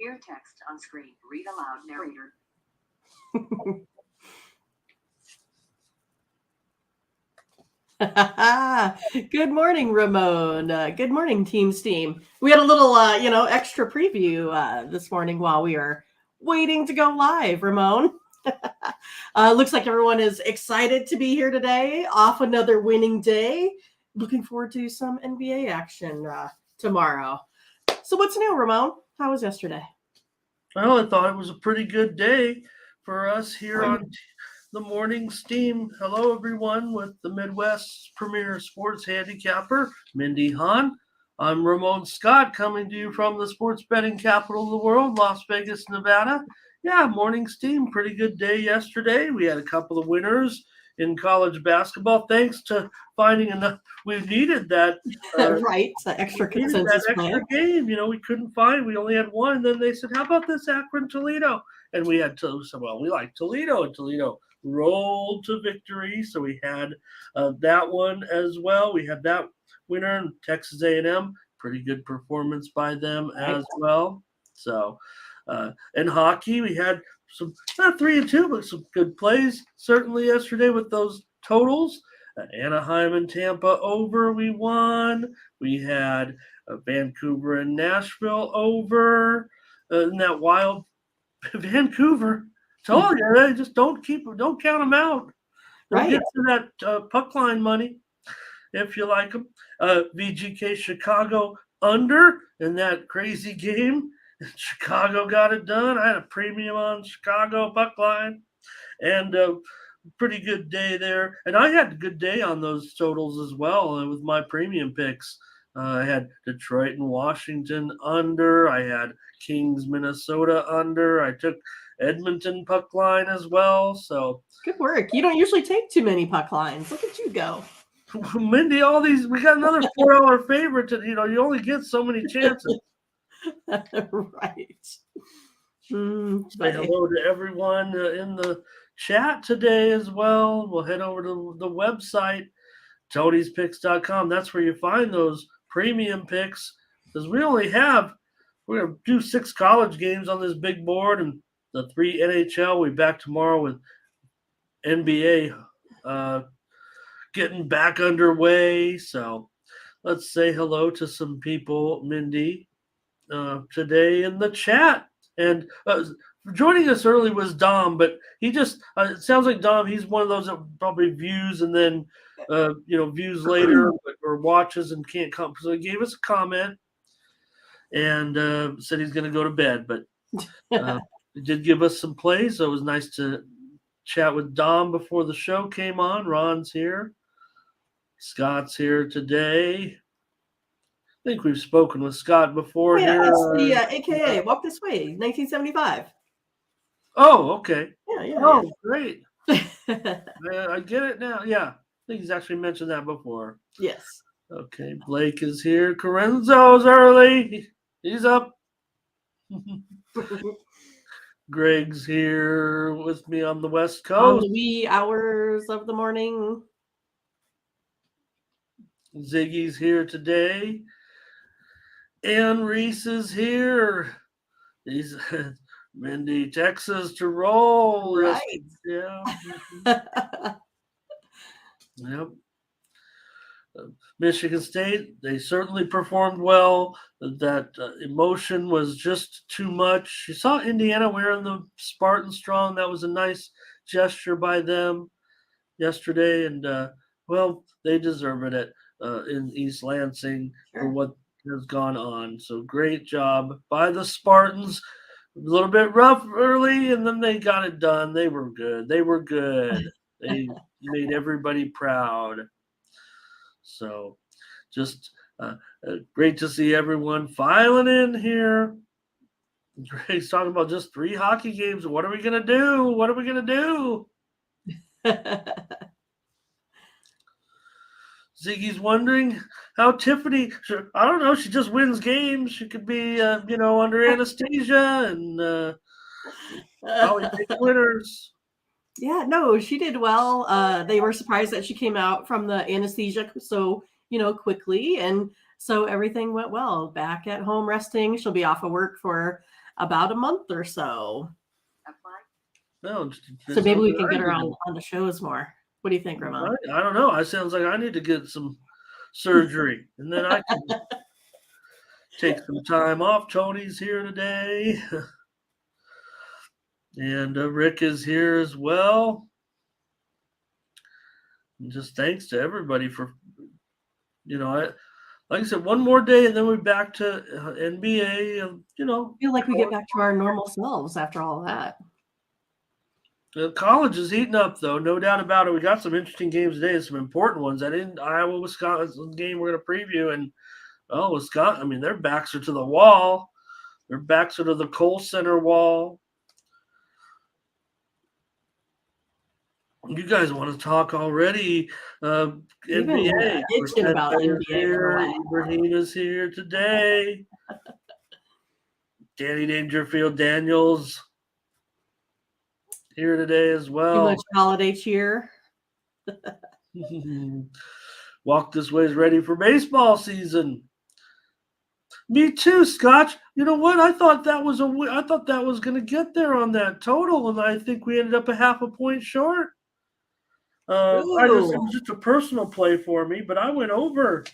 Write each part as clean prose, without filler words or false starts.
Hear text on screen. Read aloud, narrator. Good morning, Ramon. Good morning, Team Steam. We had a little, extra preview this morning while we are waiting to go live, Ramon. Looks like everyone is excited to be here today, off another winning day. Looking forward to some NBA action tomorrow. So what's new, Ramon? How was yesterday? Well, I thought it was a pretty good day for us here on the Morning Steam. Hello, everyone, with the Midwest's premier sports handicapper, Mindy Hahn. I'm Ramon Scott, coming to you from the sports betting capital of the world, Las Vegas, Nevada. Yeah, Morning Steam, pretty good day yesterday. We had a couple of winners in college basketball, thanks to finding enough. We needed that. Right, extra consensus extra game. We couldn't find. We only had one. Then they said, "How about this Akron Toledo?" And we had to. So, well, we like Toledo, and Toledo rolled to victory. So we had that one as well. We had that winner in Texas A&M. Pretty good performance by them as well. So, in hockey, we had some not 3-2, but some good plays certainly yesterday with those totals. Anaheim and Tampa over, we won. We had Vancouver and Nashville over. In that wild Vancouver, told you, they just don't count them out. They'll get to that puck line money if you like them. VGK Chicago under in that crazy game. Chicago got it done. I had a premium on Chicago puck line, and pretty good day there. And I had a good day on those totals as well with my premium picks. I had Detroit and Washington under. I had Kings, Minnesota under. I took Edmonton puck line as well. So good work. You don't usually take too many puck lines. Look at you go. Mindy, all these, we got another $4 favorite. You only get so many chances. Right. Say hello to everyone in the chat today as well. We'll head over to the website, Tony'sPicks.com. That's where you find those premium picks, because we're going to do 6 college games on this big board and the 3 NHL. We'll be back tomorrow with NBA getting back underway. So let's say hello to some people, Mindy, today in the chat. And joining us early was Dom, but he just it sounds like Dom. He's one of those that probably views and then views later or watches and can't come. So he gave us a comment and said he's going to go to bed, but he did give us some plays. So it was nice to chat with Dom before the show came on. Ron's here, Scott's here today. I think we've spoken with Scott before here. It's the AKA Walk This Way, 1975. Oh, okay. Yeah. Great. I get it now. Yeah, I think he's actually mentioned that before. Yes. Okay, Blake is here. Corenzo's early. He's up. Greg's here with me on the West Coast. On the wee hours of the morning. Ziggy's here today. Ann Reese is here. He's Mindy, Texas to roll. Right. Yeah. Yep. Michigan State, they certainly performed well. That emotion was just too much. You saw Indiana wearing the Spartan Strong. That was a nice gesture by them yesterday. And, they deserve it in East Lansing for what has gone on. So great job by the Spartans. A little bit rough early, and then they got it done. They were good. They made everybody proud. So just great to see everyone filing in here. Greg's talking about just 3 hockey games. What are we going to do? Ziggy's wondering how Tiffany, I don't know, she just wins games. She could be, under anesthesia and probably big winners. Yeah, no, she did well. They were surprised that she came out from the anesthesia so, quickly. And so everything went well. Back at home resting. She'll be off of work for about a month or so. Apply. No, So maybe we can get her on the shows more. What do you think, Ramon? I don't know. It sounds like I need to get some surgery, and then I can take some time off. Tony's here today, and Rick is here as well. And just thanks to everybody for, like I said, one more day, and then we're back to NBA. I feel like we get back to our normal selves after all that. College is heating up, though, no doubt about it. We got some interesting games today, some important ones. I didn't Iowa-Wisconsin game we're going to preview, and Wisconsin. I mean, their backs are to the wall. Their backs are to the Kohl Center wall. You guys want to talk already? NBA. Itching about NBA. Ibrahim here today. Danny Dangerfield Daniels here today as well. Too much holiday cheer. Walk This Way is ready for baseball season. Me too, Scotch. You know what? I thought that was going to get there on that total, and I think we ended up a half a point short. It was just a personal play for me, but I went over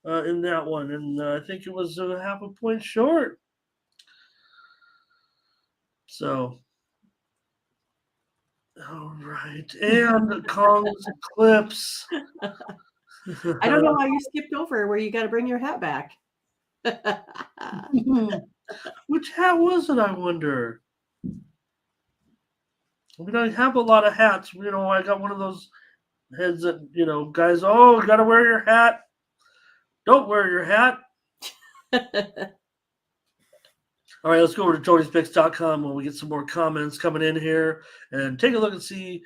in that one, and I think it was a half a point short. So, all right, and Kong's Eclipse. I don't know why you skipped over where you got to bring your hat back. Which hat was it, I wonder? I mean, I have a lot of hats. I got one of those heads that, guys, you got to wear your hat. Don't wear your hat. All right, let's go over to Tony'sPicks.com when we get some more comments coming in here and take a look and see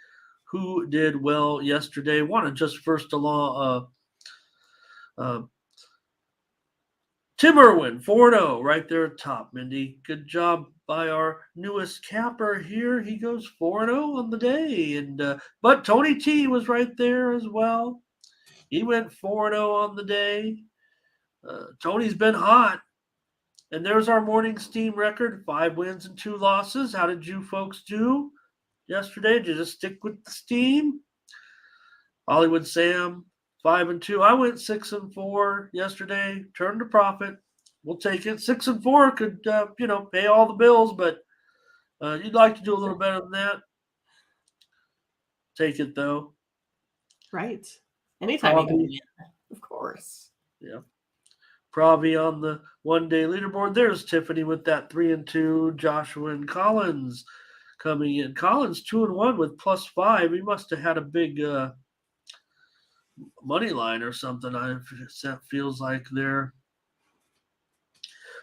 who did well yesterday. Want to just first along, Tim Irwin, 4-0, right there at top, Mindy. Good job by our newest capper here. He goes 4-0 on the day. But Tony T was right there as well. He went 4-0 on the day. Tony's been hot. And there's our morning steam record, 5 wins and 2 losses. How did you folks do yesterday? Did you just stick with the steam? Hollywood Sam, 5-2. I went 6-4 yesterday. Turned a profit. We'll take it. 6-4 could, pay all the bills, but you'd like to do a little better than that. Take it though. Right. Anytime you can win, of course. Yeah. Pravi on the one-day leaderboard. There's Tiffany with that 3-2. Joshua and Collins coming in. Collins 2-1 with +5. He must have had a big money line or something. That feels like they're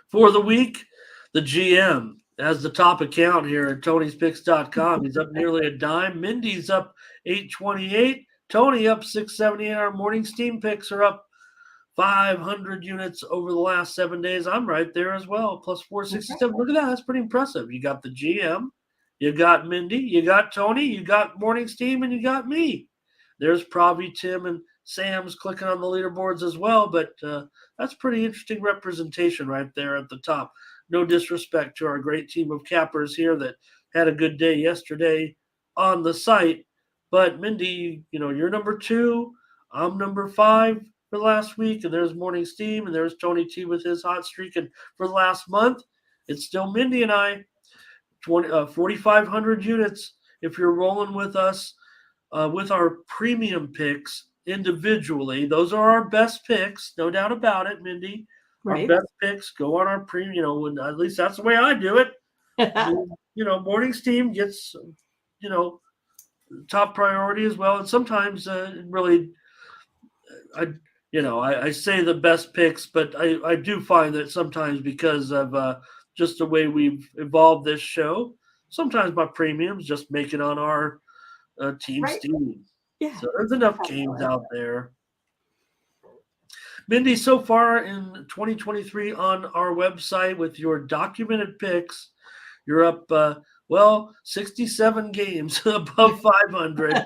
for the week. The GM has the top account here at Tony'sPicks.com. He's up nearly a dime. Mindy's up 828. Tony up 678. Our morning steam picks are up 500 units over the last 7 days. I'm right there as well, +467. Look at that. That's pretty impressive. You got the GM, you got Mindy, you got Tony, you got morning steam, and you got me. There's Pravi, Tim, and Sam's clicking on the leaderboards as well, but that's pretty interesting representation right there at the top. No disrespect to our great team of cappers here that had a good day yesterday on the site. But Mindy, you're number 2. I'm number 5 for last week, and there's Morning Steam, and there's Tony T with his hot streak. And for the last month, it's still Mindy and I, 4,500 units. If you're rolling with us with our premium picks individually, those are our best picks, no doubt about it, Mindy. Right. Our best picks go on our premium, and at least that's the way I do it. Morning Steam gets, top priority as well, and sometimes really. I say the best picks, but I do find that sometimes because of just the way we've evolved this show, sometimes my premiums just make it on our team steam. Yeah. So there's enough games out there. Mindy, so far in 2023 on our website with your documented picks, you're up, 67 games above 500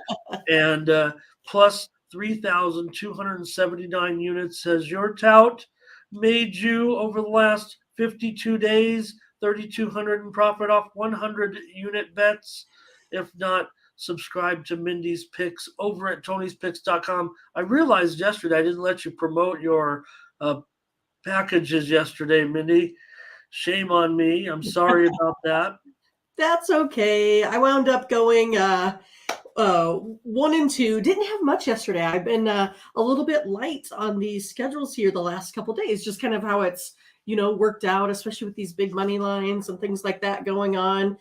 and plus 3,279 units. Has your tout made you over the last 52 days $3,200 in profit off 100 unit bets. If not, subscribe to Mindys Picks over at Tony'sPicks.com. I realized yesterday I didn't let you promote your packages yesterday, Mindy. Shame on me. I'm sorry about that. That's okay. I wound up going 1 and 2. Didn't have much yesterday. I've been a little bit light on the schedules here the last couple days, just kind of how it's worked out, especially with these big money lines and things like that going on.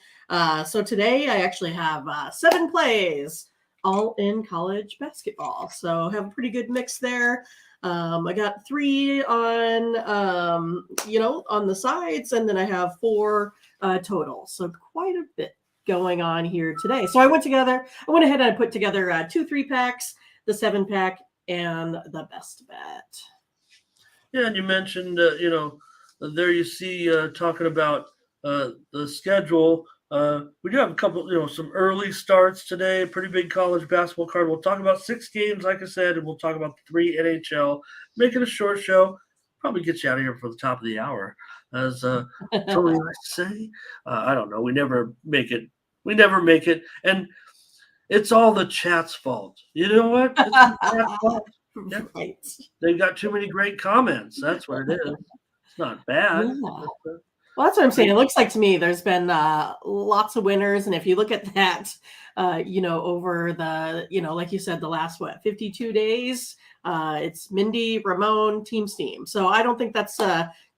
So today I actually have 7 plays, all in college basketball. So have a pretty good mix there. I got 3 on on the sides, and then I have 4 total. So quite a bit going on here today. So I went ahead and put together 2 3-packs, the 7-pack, and the best bet. Yeah, and you mentioned, there you see talking about the schedule. We do have a couple, some early starts today. Pretty big college basketball card. We'll talk about 6 games, like I said, and we'll talk about 3 NHL. Make it a short show. Probably get you out of here for the top of the hour, as Tony likes to say. I don't know. We never make it. And it's all the chat's fault. You know what? It's the chat's fault. Yeah. Right. They've got too many great comments. That's what it is. It's not bad. Yeah. Well, that's what I'm saying. It looks like to me there's been lots of winners. And if you look at that, over the, like you said, the last, 52 days, it's Mindy, Ramon, Team Steam. So I don't think that's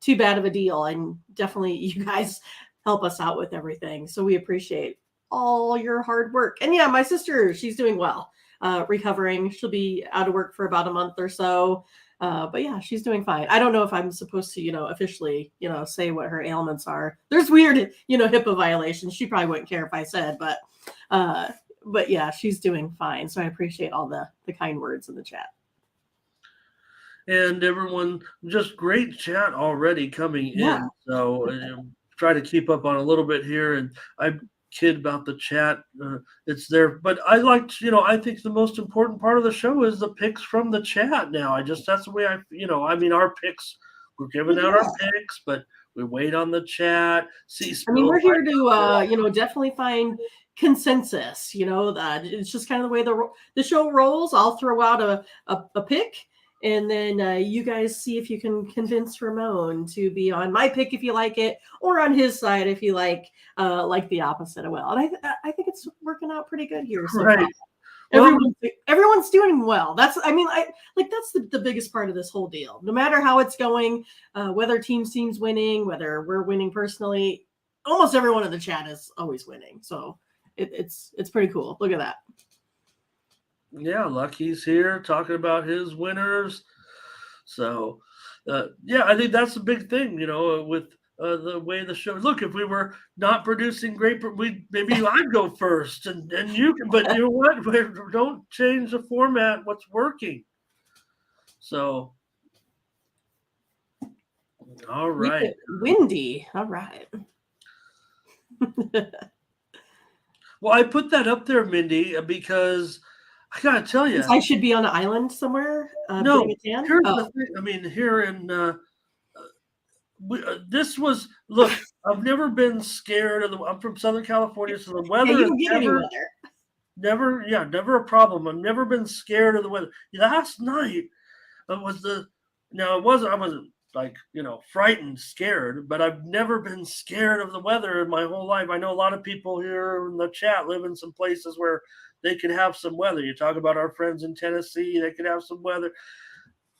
too bad of a deal. And definitely you guys help us out with everything. So we appreciate all your hard work. And yeah, my sister, she's doing well, recovering. She'll be out of work for about a month or so. But yeah, she's doing fine. I don't know if I'm supposed to, officially, say what her ailments are. There's weird, HIPAA violations. She probably wouldn't care if I said, but yeah, she's doing fine. So I appreciate all the kind words in the chat. And everyone, just great chat already coming in. So try to keep up on a little bit here. And I kid about the chat. It's there. But I like, I think the most important part of the show is the picks from the chat now. That's the way our picks, we're giving out our picks, but we wait on the chat. We're here to, definitely find consensus. It's just kind of the way the show rolls. I'll throw out a pick, and then you guys see if you can convince Ramon to be on my pick if you like it, or on his side if you like the opposite as well. And I think it's working out pretty good here. So right. Everyone's doing well. That's the biggest part of this whole deal. No matter how it's going, whether team's winning, whether we're winning personally, almost everyone in the chat is always winning. So it's pretty cool. Look at that. Yeah, Lucky's here talking about his winners. So, I think that's a big thing, with the way the show. Look, if we were not producing great, maybe I'd go first, and you can. But you know what? We don't change the format. What's working? So, all right. Windy. All right. Well, I put that up there, Mindy, because I gotta tell you, I should be on an island somewhere. No, here's the thing. Here in this was look. I've never been scared of I'm from Southern California, so the weather you don't get any weather. Never a problem. I've never been scared of the weather. Last night I wasn't frightened, scared, but I've never been scared of the weather in my whole life. I know a lot of people here in the chat live in some places where they could have some weather. You talk about our friends in Tennessee, they could have some weather.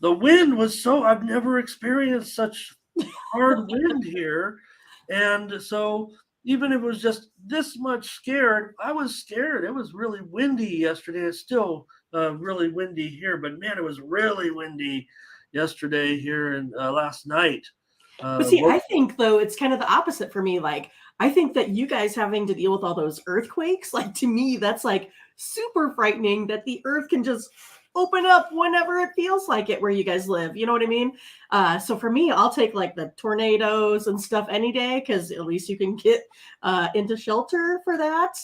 The wind was I've never experienced such hard wind here. And so even if it was just this much scared, I was scared. It was really windy yesterday. It's still really windy here, but man, it was really windy yesterday here and last night. But see, I think though it's kind of the opposite for me. Like, I think that you guys having to deal with all those earthquakes, like to me, that's like super frightening that the earth can just open up whenever it feels like it where you guys live. You know what I mean? So for me, I'll take like the tornadoes and stuff any day, because at least you can get into shelter for that.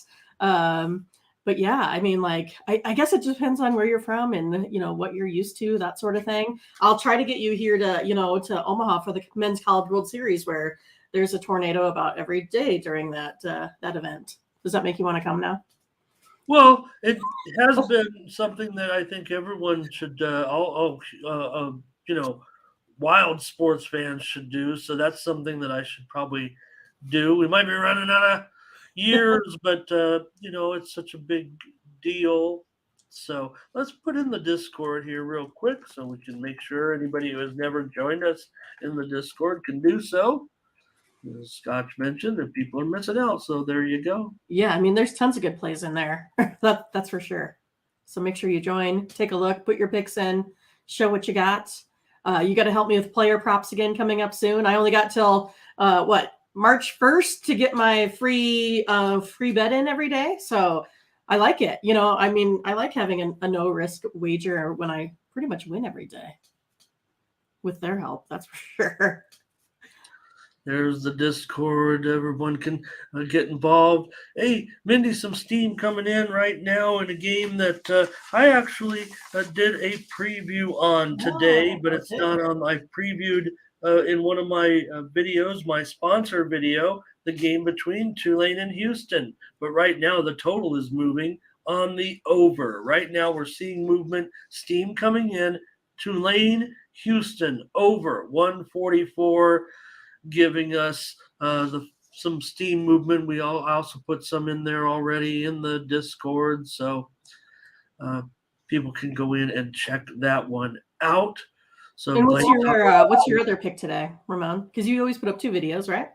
But yeah, I mean, like, I guess it depends on where you're from and, what you're used to, that sort of thing. I'll try to get you here to, to Omaha for the Men's College World Series, where there's a tornado about every day during that event. Does that make you want to come now? Well, it has been something that I think everyone should, wild sports fans should do. So that's something that I should probably do. We might be running out of years, but it's such a big deal. So let's put in the Discord here real quick so we can make sure anybody who has never joined us in the Discord can do so. As Scotch mentioned, that people are missing out. So there you go. Yeah, I mean, there's tons of good plays in there. That's for sure. So make sure you join, take a look, put your picks in, show what you got. You got to help me with player props again coming up soon. I only got till March 1st to get my free bet in every day. So I like it. I like having a no risk wager when I pretty much win every day with their help. That's for sure. There's the Discord. Everyone can get involved. Hey, Mindy, some steam coming in right now in a game that I actually did a preview on today, but it's not on. I previewed in one of my videos, my sponsor video, the game between Tulane and Houston. But right now, the total is moving on the over. Right now, we're seeing movement, steam coming in. Tulane, Houston, over 144. Giving us some steam movement. We also put some in there already in the Discord, so people can go in and check that one out. So, and what's your other pick today, Ramon? Because you always put up 2 videos, right?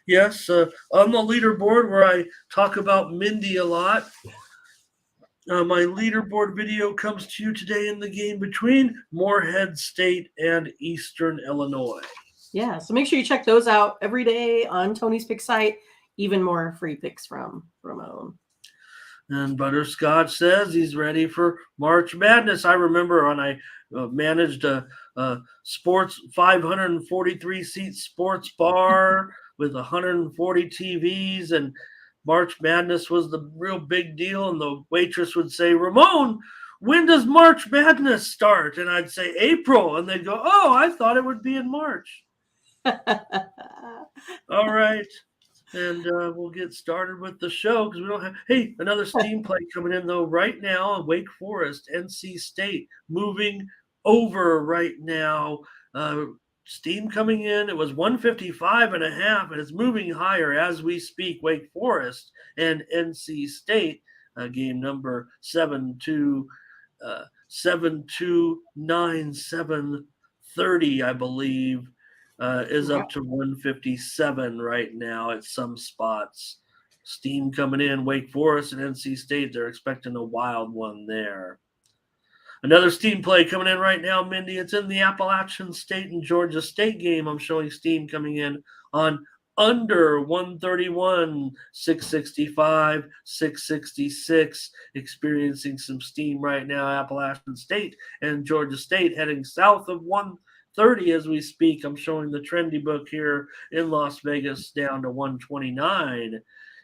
Yes, on the leaderboard where I talk about Mindy a lot. My leaderboard video comes to you today in the game between Morehead State and Eastern Illinois. Yeah, so make sure you check those out every day on Tony's Pick site. Even more free picks from Ramon. And Butterscotch says he's ready for March Madness. I remember when I managed a sports 543-seat sports bar with 140 TVs, and March Madness was the real big deal. And the waitress would say, "Ramon, when does March Madness start?" And I'd say April, and they'd go, "Oh, I thought it would be in March." All right. And we'll get started with the show because we don't have. Hey, another steam play coming in, though, right now. Wake Forest, NC State moving over right now. Steam coming in. It was 155.5, and it's moving higher as we speak. Wake Forest and NC State, game number 729-730, I believe. Is up to 157 right now at some spots. Steam coming in. Wake Forest and NC State, they're expecting a wild one there. Another steam play coming in right now, Mindy. It's in the Appalachian State and Georgia State game. I'm showing steam coming in on under 131, 665, 666. Experiencing some steam right now. Appalachian State and Georgia State heading south of 130 as we speak. I'm showing the trendy book here in Las Vegas down to 129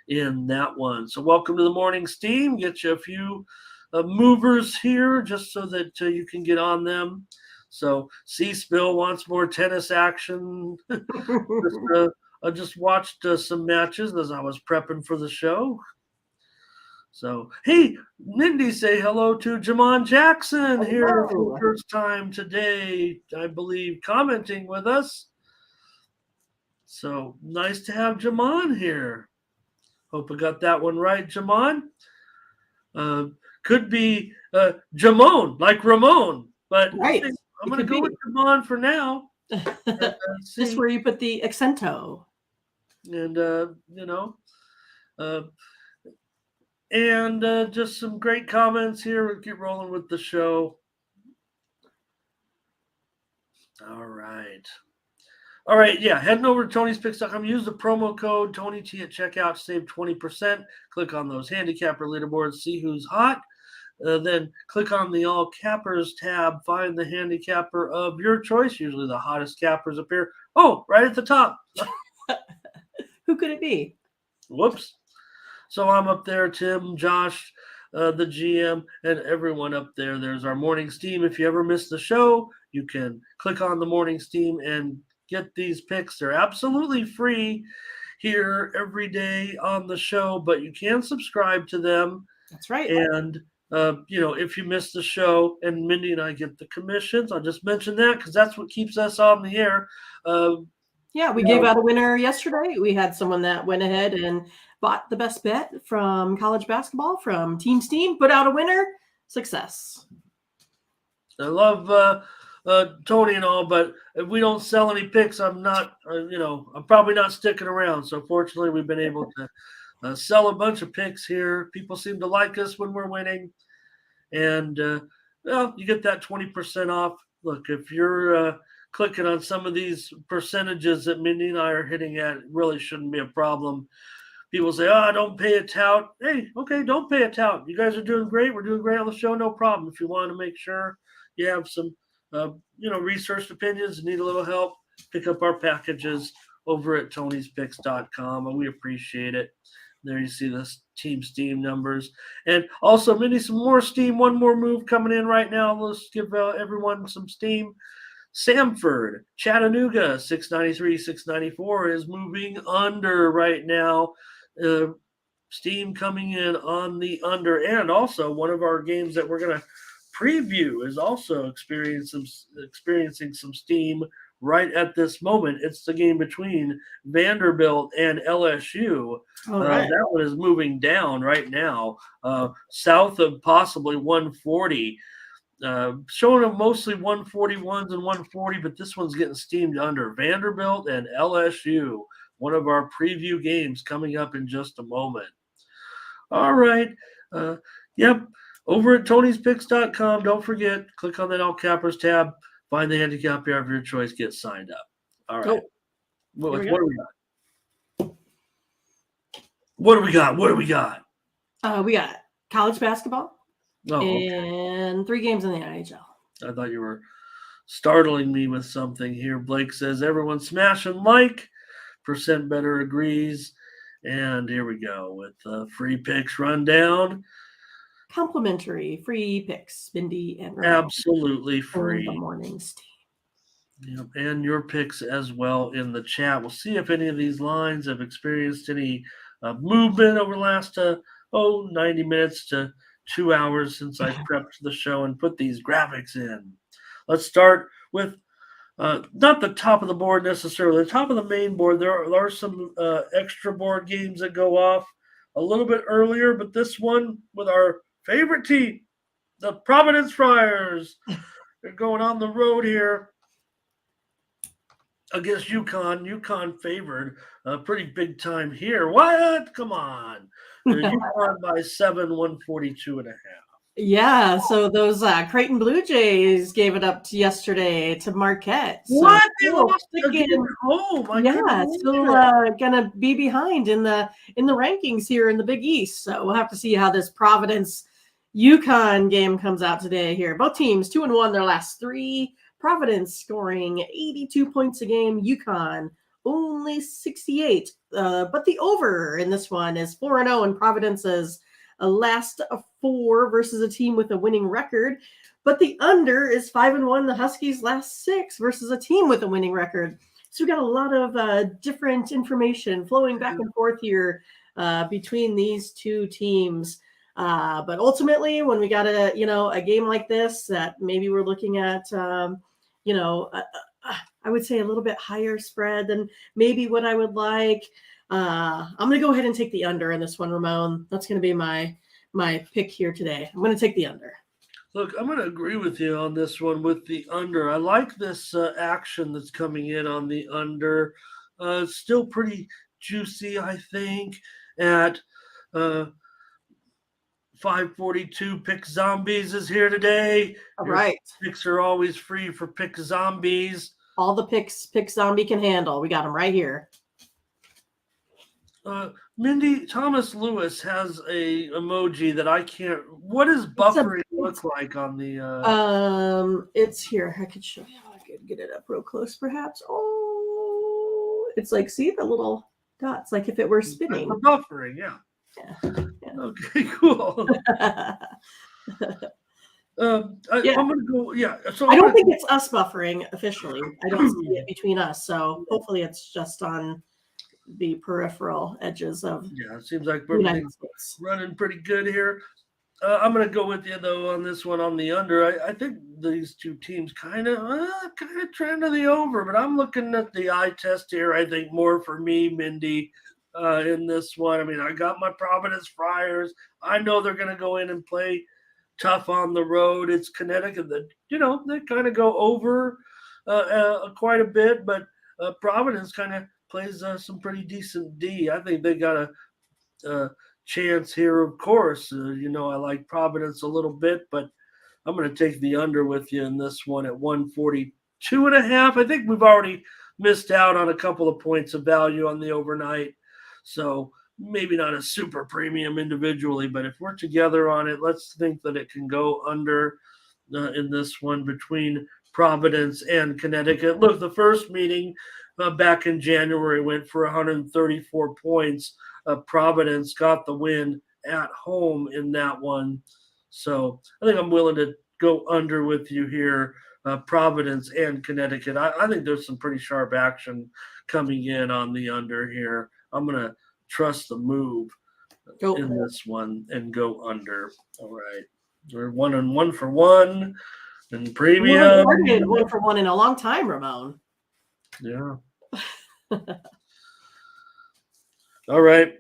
in that one. So welcome to the morning steam. Get you a few movers here just so that you can get on them. So C-Spill wants more tennis action. I just watched some matches as I was prepping for the show. So, hey, Mindy, say hello to Jamon Jackson here for the first time today, I believe, commenting with us. So, nice to have Jamon here. Hope I got that one right, Jamon. Could be Jamon, like Ramon, but right. I'm going to go with Jamon for now. Just where you put the accento. And, and just some great comments here. We'll get rolling with the show. All right. Yeah. Heading over to Tony'sPicks.com. Use the promo code TonyT at checkout to save 20%. Click on those handicapper leaderboards. See who's hot. Then click on the All Cappers tab. Find the handicapper of your choice. Usually the hottest cappers appear. Oh, right at the top. Who could it be? Whoops. So I'm up there, Tim, Josh, the GM, and everyone up there. There's our morning steam. If you ever miss the show, you can click on the morning steam and get these picks. They're absolutely free here every day on the show, but you can subscribe to them. That's right. And if you miss the show, and Mindy and I get the commissions, I'll just mention that because that's what keeps us on the air. Yeah, we gave out a winner yesterday. We had someone that went ahead and bought the best bet from college basketball from Team Steam, put out a winner. Success. I love Tony and all, but if we don't sell any picks, I'm not, I'm probably not sticking around. So fortunately, we've been able to sell a bunch of picks here. People seem to like us when we're winning. And, you get that 20% off. Look, if you're clicking on some of these percentages that Mindy and I are hitting at, it really shouldn't be a problem. People say, don't pay a tout. Hey, okay, don't pay a tout. You guys are doing great. We're doing great on the show. No problem. If you want to make sure you have some, researched opinions and need a little help, pick up our packages over at Tony'sPicks.com, and we appreciate it. There you see the Team Steam numbers. And also, Mindy, some more steam. One more move coming in right now. Let's give everyone some steam. Samford, Chattanooga, 693, 694 is moving under right now. Steam coming in on the under. And also, one of our games that we're going to preview is also experiencing some steam right at this moment. It's the game between Vanderbilt and LSU. Right. That one is moving down right now, south of possibly 140. Showing them mostly 141s and 140, but this one's getting steamed under. Vanderbilt and LSU, one of our preview games coming up in just a moment. All right. Yep. Over at Tony'sPicks.com, don't forget, click on that All Cappers tab, find the handicap pair of your choice, get signed up. All right. What do we got? What do we got? We got college basketball. Okay. And 3 games in the NHL. I thought you were startling me with something here. Blake says, everyone smash and like. Percent better agrees. And here we go with free picks rundown. Complimentary free picks, Mindy and Ramon. Absolutely free. The morning's team. Yep, and your picks as well in the chat. We'll see if any of these lines have experienced any movement over the last 90 minutes to 2 hours since I prepped the show and put these graphics in. Let's start with not the top of the board necessarily. The top of the main board, there are some extra board games that go off a little bit earlier, but this one with our favorite team, the Providence Friars, they're going on the road here against UConn. UConn favored pretty big time here. What? Come on. UConn by 7, 142.5. Yeah, so those Creighton Blue Jays gave it up yesterday to Marquette. So what? They lost again at home. Still gonna be behind in the rankings here in the Big East. So we'll have to see how this Providence UConn game comes out today here. Both teams 2-1 their last 3. Providence scoring 82 points a game. UConn only 68. But the over in this one is 4-0, and Providence's last 4 versus a team with a winning record. But the under is 5-1. The Huskies' last 6 versus a team with a winning record. So we got a lot of different information flowing back and forth here between these two teams. But ultimately, when we got a game like this, that maybe we're looking at, I would say a little bit higher spread than maybe what I would like. I'm going to go ahead and take the under in this one, Ramon. That's going to be my pick here today. I'm going to take the under. Look, I'm going to agree with you on this one with the under. I like this action that's coming in on the under. Still pretty juicy, I think, at 542. Pick Zombies is here today. All right. Picks are always free for Pick Zombies. All the picks Pick Zombie can handle. We got them right here. Mindy, Thomas Lewis has a emoji that I can't. What does buffering look like on the? It's here. I could show you. I could get it up real close, perhaps. Oh, it's like, see the little dots, like if it were spinning. The buffering, yeah. Yeah. Okay, cool. I'm going to go. Yeah. So I don't think it's us buffering officially. I don't see it between us. So hopefully it's just on the peripheral edges of Yeah, it seems like the United everything's States. running pretty good here. I'm going to go with you though on this one on the under. I think these two teams kind of trend to the over, but I'm looking at the eye test here. I think more for me, Mindy, in this one. I mean, I got my Providence Friars. I know they're going to go in and play tough on the road. It's Connecticut that they kind of go over quite a bit, but Providence kind of plays some pretty decent D. I think they got a chance here, of course. I like Providence a little bit, but I'm going to take the under with you in this one at 142.5. I think we've already missed out on a couple of points of value on the overnight, so maybe not a super premium individually, but if we're together on it, let's think that it can go under in this one between Providence and Connecticut. Look, the first meeting back in January went for 134 points. Providence got the win at home in that one. So I think I'm willing to go under with you here, Providence and Connecticut. I think there's some pretty sharp action coming in on the under here. I'm going to trust the move in this one and go under. All right. We're 1 for 1 in premium. One for one in a long time, Ramon. Yeah. All right.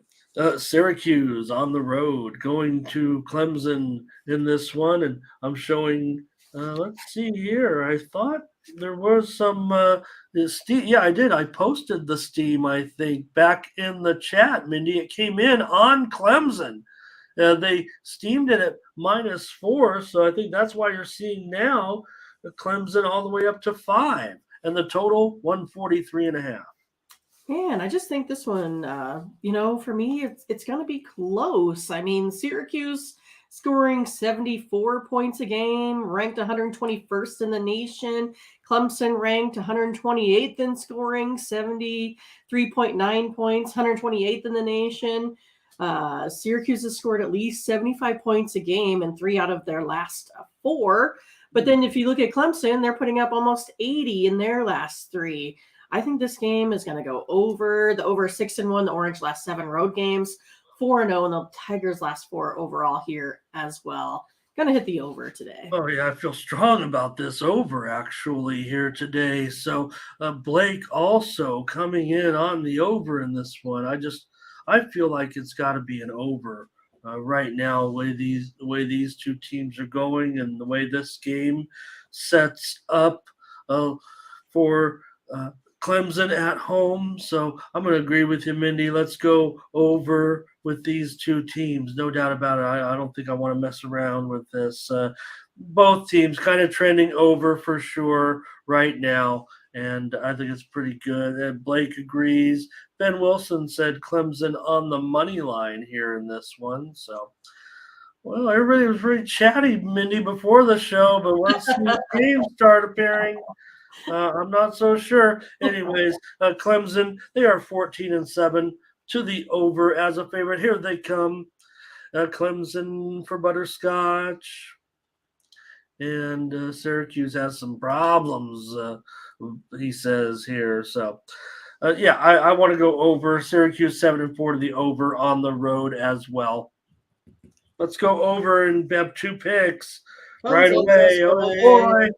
Syracuse on the road going to Clemson in this one. And I'm showing, let's see here. I thought there was some steam. Yeah, I did. I posted the steam, I think, back in the chat, Mindy. It came in on Clemson. They steamed it at -4. So I think that's why you're seeing now Clemson all the way up to 5. And the total 143.5. Man, I just think this one, for me, it's going to be close. I mean, Syracuse scoring 74 points a game, ranked 121st in the nation. Clemson ranked 128th in scoring, 73.9 points, 128th in the nation. Syracuse has scored at least 75 points a game in 3 out of their last 4. But then if you look at Clemson, they're putting up almost 80 in their last 3. I think this game is going to go over. The over 6-1, the Orange last 7 road games, 4-0, and the Tigers last 4 overall here as well. Going to hit the over today. Oh, yeah, I feel strong about this over actually here today. So Blake also coming in on the over in this one. I feel like it's got to be an over right now, the way these two teams are going and the way this game sets up for Clemson at home. So I'm going to agree with you, Mindy. Let's go over with these two teams. No doubt about it. I don't think I want to mess around with this. Both teams kind of trending over for sure right now. And I think it's pretty good. And Blake agrees. Ben Wilson said Clemson on the money line here in this one. So, well, everybody was very chatty, Mindy, before the show. But once these games start appearing, I'm not so sure. Anyways, Clemson, they are 14-7 to the over as a favorite. Here they come. Clemson for butterscotch. And Syracuse has some problems, he says here. So, I want to go over. Syracuse 7-4 to the over on the road as well. Let's go over and have 2 picks right away. Oh, boy.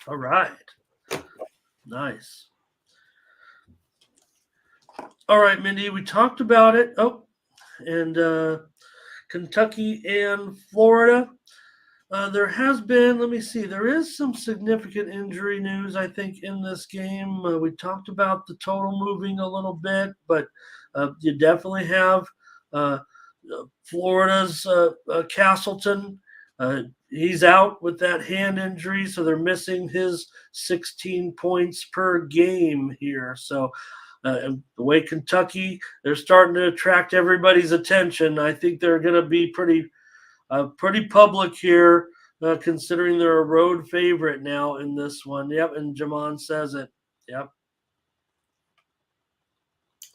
All right. Nice. All right, Mindy, we talked about it. Oh, and Kentucky and Florida. There has been, let me see, there is some significant injury news, I think, in this game. We talked about the total moving a little bit, but you definitely have Florida's Castleton. He's out with that hand injury, so they're missing his 16 points per game here. So the way Kentucky, they're starting to attract everybody's attention. I think they're going to be pretty public here, considering they're a road favorite now in this one. Yep, and Jamon says it. Yep.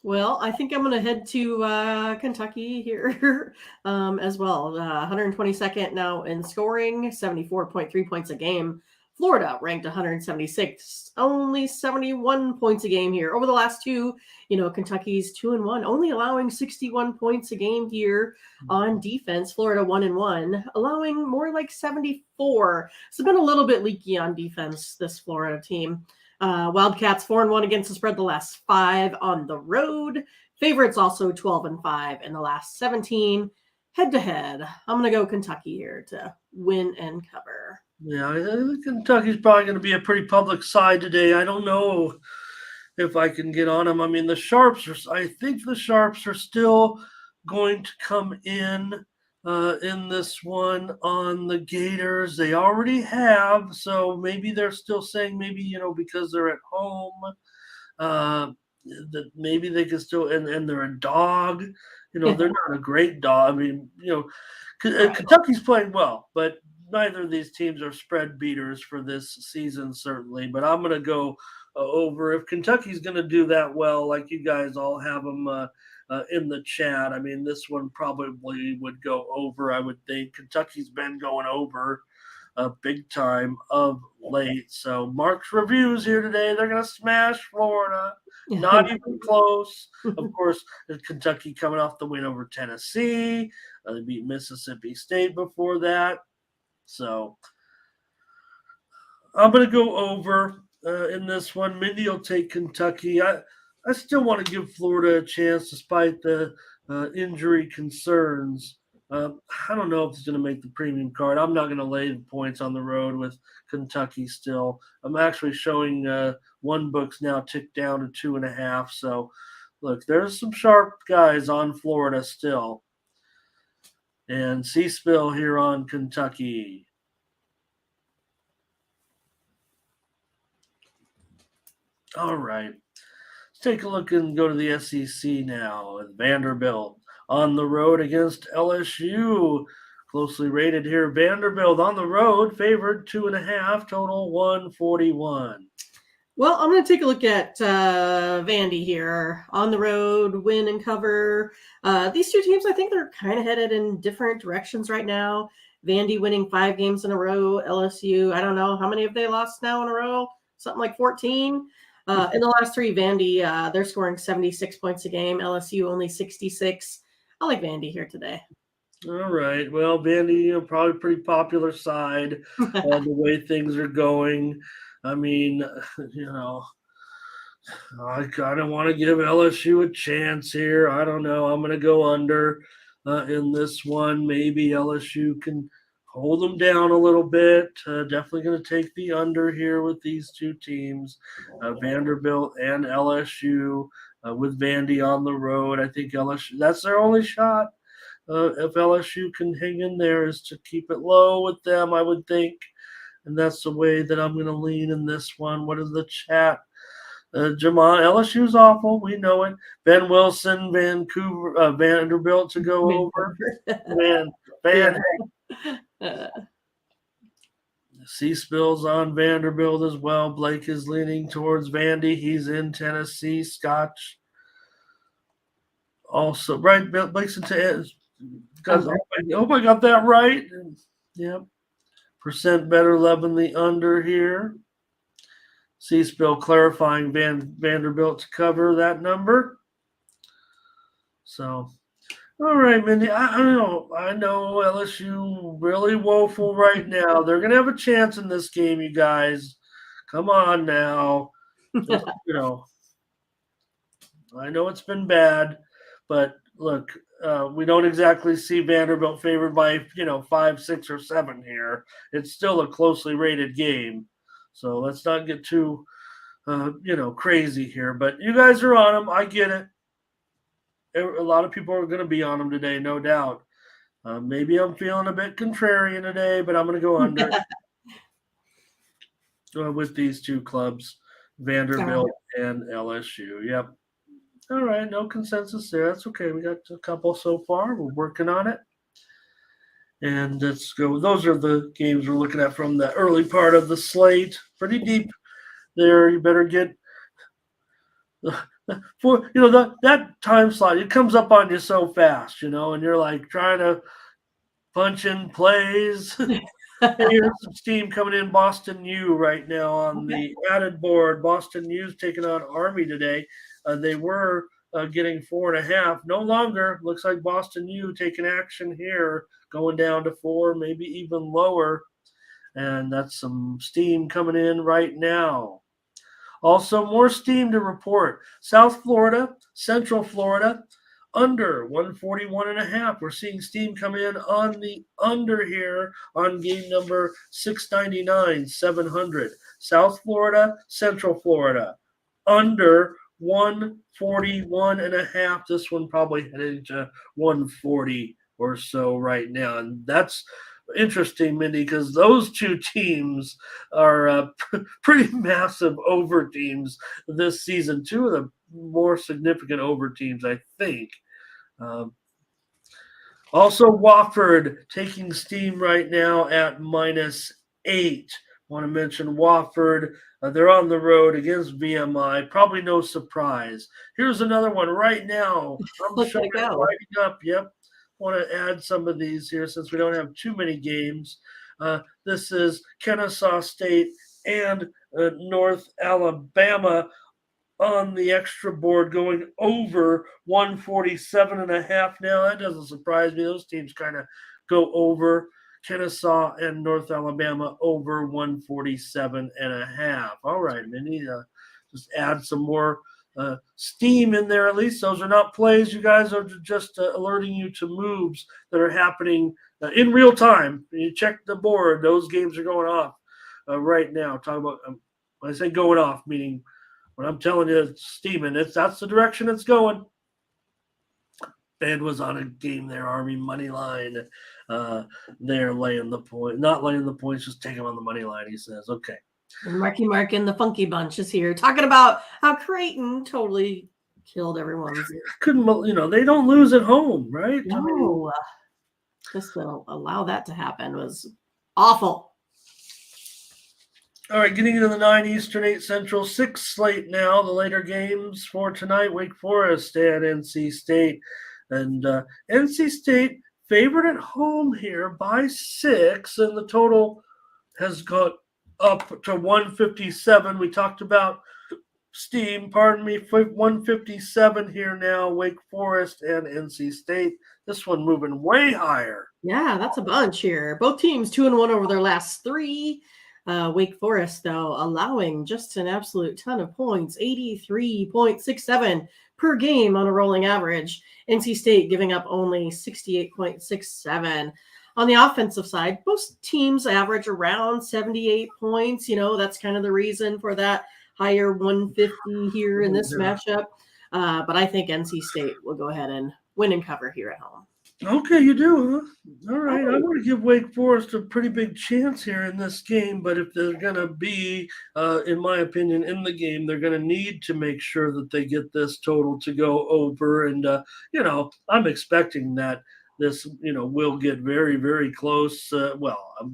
Well, I think I'm going to head to Kentucky here as well. 122nd now in scoring, 74.3 points a game. Florida ranked 176, only 71 points a game here. Over the last two, Kentucky's 2-1, only allowing 61 points a game here on defense. Florida 1-1, allowing more like 74. So it's been a little bit leaky on defense, this Florida team. Wildcats 4-1 against the spread the last 5 on the road. Favorites also 12-5 in the last 17. Head to head, I'm going to go Kentucky here to win and cover. Yeah, I think Kentucky's probably going to be a pretty public side today. I don't know if I can get on them. I mean, I think the Sharps are still going to come in this one on the Gators. They already have, so maybe they're still saying because they're at home, that maybe they can still, and they're a dog. They're not a great dog. I mean, Kentucky's playing well, but neither of these teams are spread beaters for this season, certainly. But I'm going to go over. If Kentucky's going to do that well, like you guys all have them in the chat, I mean, this one probably would go over. I would think Kentucky's been going over big time of late. So Mark's reviews here today, they're going to smash Florida. Not even close. Of course, Kentucky coming off the win over Tennessee. They beat Mississippi State before that. So I'm going to go over in this one. Mindy will take Kentucky. I still want to give Florida a chance despite the injury concerns. I don't know if it's going to make the premium card. I'm not going to lay the points on the road with Kentucky still. I'm actually showing one books now ticked down to 2.5. So, look, there's some sharp guys on Florida still. And C-Spill here on Kentucky. All right. Let's take a look and go to the SEC now. Vanderbilt on the road against LSU. Closely rated here. Vanderbilt on the road, favored 2.5, total 141. Well, I'm going to take a look at Vandy here. On the road, win and cover. These two teams, I think they're kind of headed in different directions right now. Vandy winning 5 games in a row. LSU, I don't know. How many have they lost now in a row? Something like 14. In the last 3, Vandy, they're scoring 76 points a game. LSU only 66. I like Vandy here today. All right. Well, Vandy, probably pretty popular side the way things are going. I mean, I kind of want to give LSU a chance here. I don't know. I'm going to go under in this one. Maybe LSU can hold them down a little bit. Definitely going to take the under here with these two teams, Vanderbilt and LSU, with Vandy on the road. I think LSU, that's their only shot. If LSU can hang in there, is to keep it low with them, I would think. And that's the way that I'm going to lean in this one. What is the chat? Jamon, LSU's awful. We know it. Ben Wilson, Vanderbilt to go over. C-Spill's on Vanderbilt as well. Blake is leaning towards Vandy. He's in Tennessee. Scotch. Also, right, Blake's in Tennessee. I hope I got that right. Yep. Percent better, loving the under here. C-Spill clarifying Vanderbilt to cover that number. So, all right, Mindy. I know LSU really woeful right now. They're gonna have a chance in this game, you guys. Come on now. Just, I know it's been bad, but look, we don't exactly see Vanderbilt favored by 5, 6, or 7 here. It's still a closely rated game, so let's not get too crazy here. But you guys are on them. I get it. A lot of people are going to be on them today, no doubt. Maybe I'm feeling a bit contrarian today, but I'm going to go under with these two clubs, Vanderbilt and LSU. Yep. All right, no consensus there. That's okay. We got a couple so far. We're working on it. And let's go. Those are the games we're looking at from the early part of the slate. Pretty deep there. You better get for that time slot, it comes up on you so fast, and you're like trying to punch in plays. Hey, here's some steam coming in. Boston U right now on the added board. Boston U's taking on Army today. They were getting 4.5. No longer. Looks like Boston U taking action here, going down to 4, maybe even lower. And that's some steam coming in right now. Also, more steam to report. South Florida, Central Florida, under 141.5. We're seeing steam come in on the under here on game number 699, 700. South Florida, Central Florida, under 141.5. This one probably heading to 140 or so right now. And that's interesting, Mindy, because those two teams are pretty massive over teams this season. Two of the more significant over teams, I think. Also, Wofford taking steam right now at -8. Want to mention Wofford. They're on the road against VMI. Probably no surprise. Here's another one right now. I'm showing it lighting up. Yep. Want to add some of these here since we don't have too many games. This is Kennesaw State and North Alabama on the extra board going over 147.5 now. That doesn't surprise me. Those teams kind of go over. Kennesaw and North Alabama over 147.5. All right, Minnie, just add some more steam in there. At least those are not plays. You guys are just alerting you to moves that are happening in real time. You check the board. Those games are going off right now. Talk about when I say going off, meaning when I'm telling you it's steaming, that's the direction it's going. Band was on a game there, Army money line. They're laying the point, not laying the points, just take them on the money line. He says, okay. And Marky Mark and the Funky Bunch is here talking about how Creighton totally killed everyone. Couldn't, they don't lose at home, right? No, just to allow that to happen was awful. All right, getting into the 9 Eastern, 8 Central, 6 slate now. The later games for tonight, Wake Forest and NC State. And NC State favored at home here by 6, and the total has got up to 157. We talked about steam, 157 here now, Wake Forest and NC State. This one moving way higher. Yeah, that's a bunch here. Both teams 2-1 over their last 3. Wake Forest, though, allowing just an absolute ton of points, 83.67 per game on a rolling average. NC State giving up only 68.67. On the offensive side, both teams average around 78 points. That's kind of the reason for that higher 150 here in this matchup. But I think NC State will go ahead and win and cover here at home. Okay, you do, huh? All right. I'm going to give Wake Forest a pretty big chance here in this game, but if they're going to be, in my opinion, in the game, they're going to need to make sure that they get this total to go over. And, I'm expecting that this, will get very, very close. I'm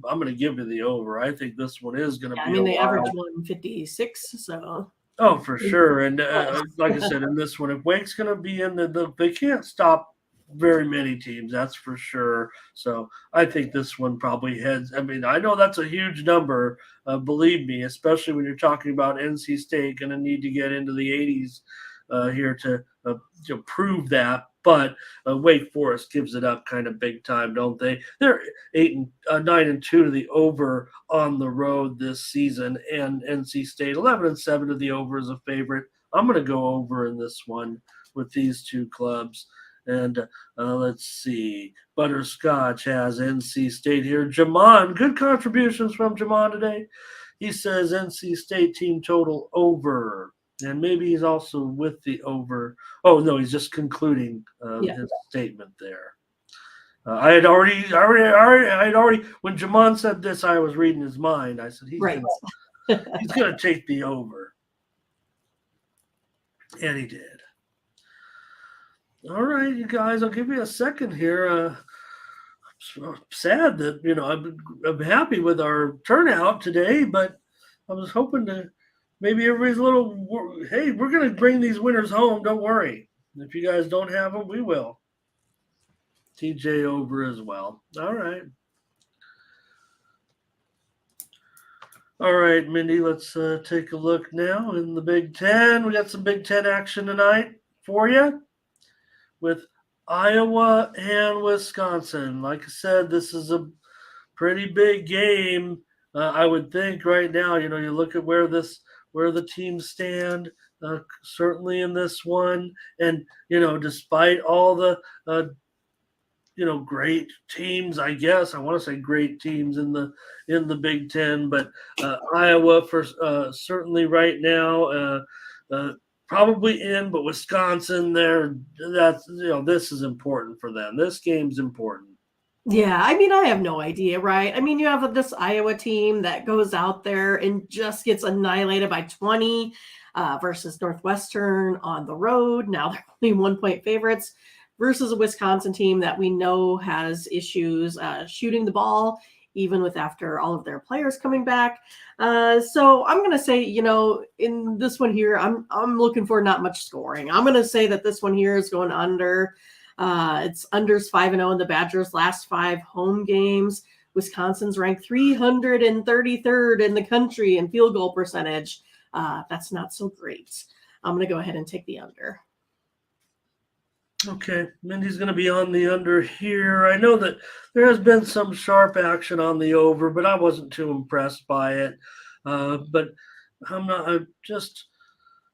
going to give you the over. I think this one is going to be they average 156, so. Oh, for sure. And like I said, in this one, if Wake's going to be in they can't stop very many teams, that's for sure. So I think this one probably heads. I mean, I know that's a huge number, believe me, especially when you're talking about NC State going to need to get into the 80s here to prove that. But Wake Forest gives it up kind of big time, don't they? They're 9-2 to the over on the road this season, and NC State 11-7 to the over is a favorite. I'm going to go over in this one with these two clubs. And let's see. Butterscotch has NC State here. Jamon, good contributions from Jamon today. He says NC State team total over. And maybe he's also with the over. Oh, no, he's just concluding his statement there. I had already, when Jamon said this, I was reading his mind. I said, he's going to take the over. And he did. All right, you guys, I'll give you a second here. I'm sad that, I'm happy with our turnout today, but I was hoping to maybe everybody's a little, hey, we're going to bring these winners home. Don't worry. If you guys don't have them, we will. TJ over as well. All right. All right, Mindy, let's take a look now in the Big Ten. We got some Big Ten action tonight for you with Iowa and Wisconsin. Like I said, this is a pretty big game. I would think right now, you look at where the teams stand, certainly in this one, and despite all the great teams, I guess I want to say great teams in the Big Ten, but Iowa for certainly right now, probably in, but Wisconsin this is important for them. This game's important. Yeah, I mean, I have no idea, right? I mean, you have this Iowa team that goes out there and just gets annihilated by 20 versus Northwestern on the road. Now they're only 1-point favorites versus a Wisconsin team that we know has issues shooting the ball, even with after all of their players coming back. So I'm going to say, in this one here, I'm looking for not much scoring. I'm going to say that this one here is going under. It's unders 5-0 in the Badgers' last 5 home games. Wisconsin's ranked 333rd in the country in field goal percentage. That's not so great. I'm going to go ahead and take the under. Okay, Mindy's going to be on the under here. I know that there has been some sharp action on the over, but I wasn't too impressed by it. But I'm not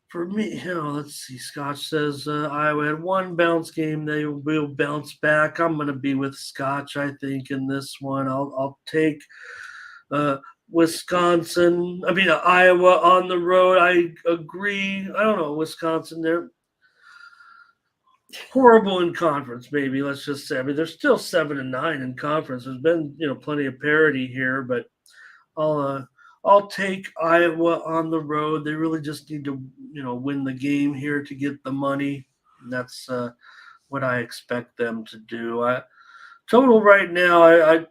for me, let's see. Scotch says Iowa had one bounce game. They will bounce back. I'm going to be with Scotch, I think, in this one. I'll take Wisconsin. Iowa on the road. I agree. I don't know. Wisconsin, they're horrible in conference, maybe. Let's just say. They're still 7-9 in conference. There's been, plenty of parity here, but I'll take Iowa on the road. They really just need to, win the game here to get the money. And that's what I expect them to do. Total right now, I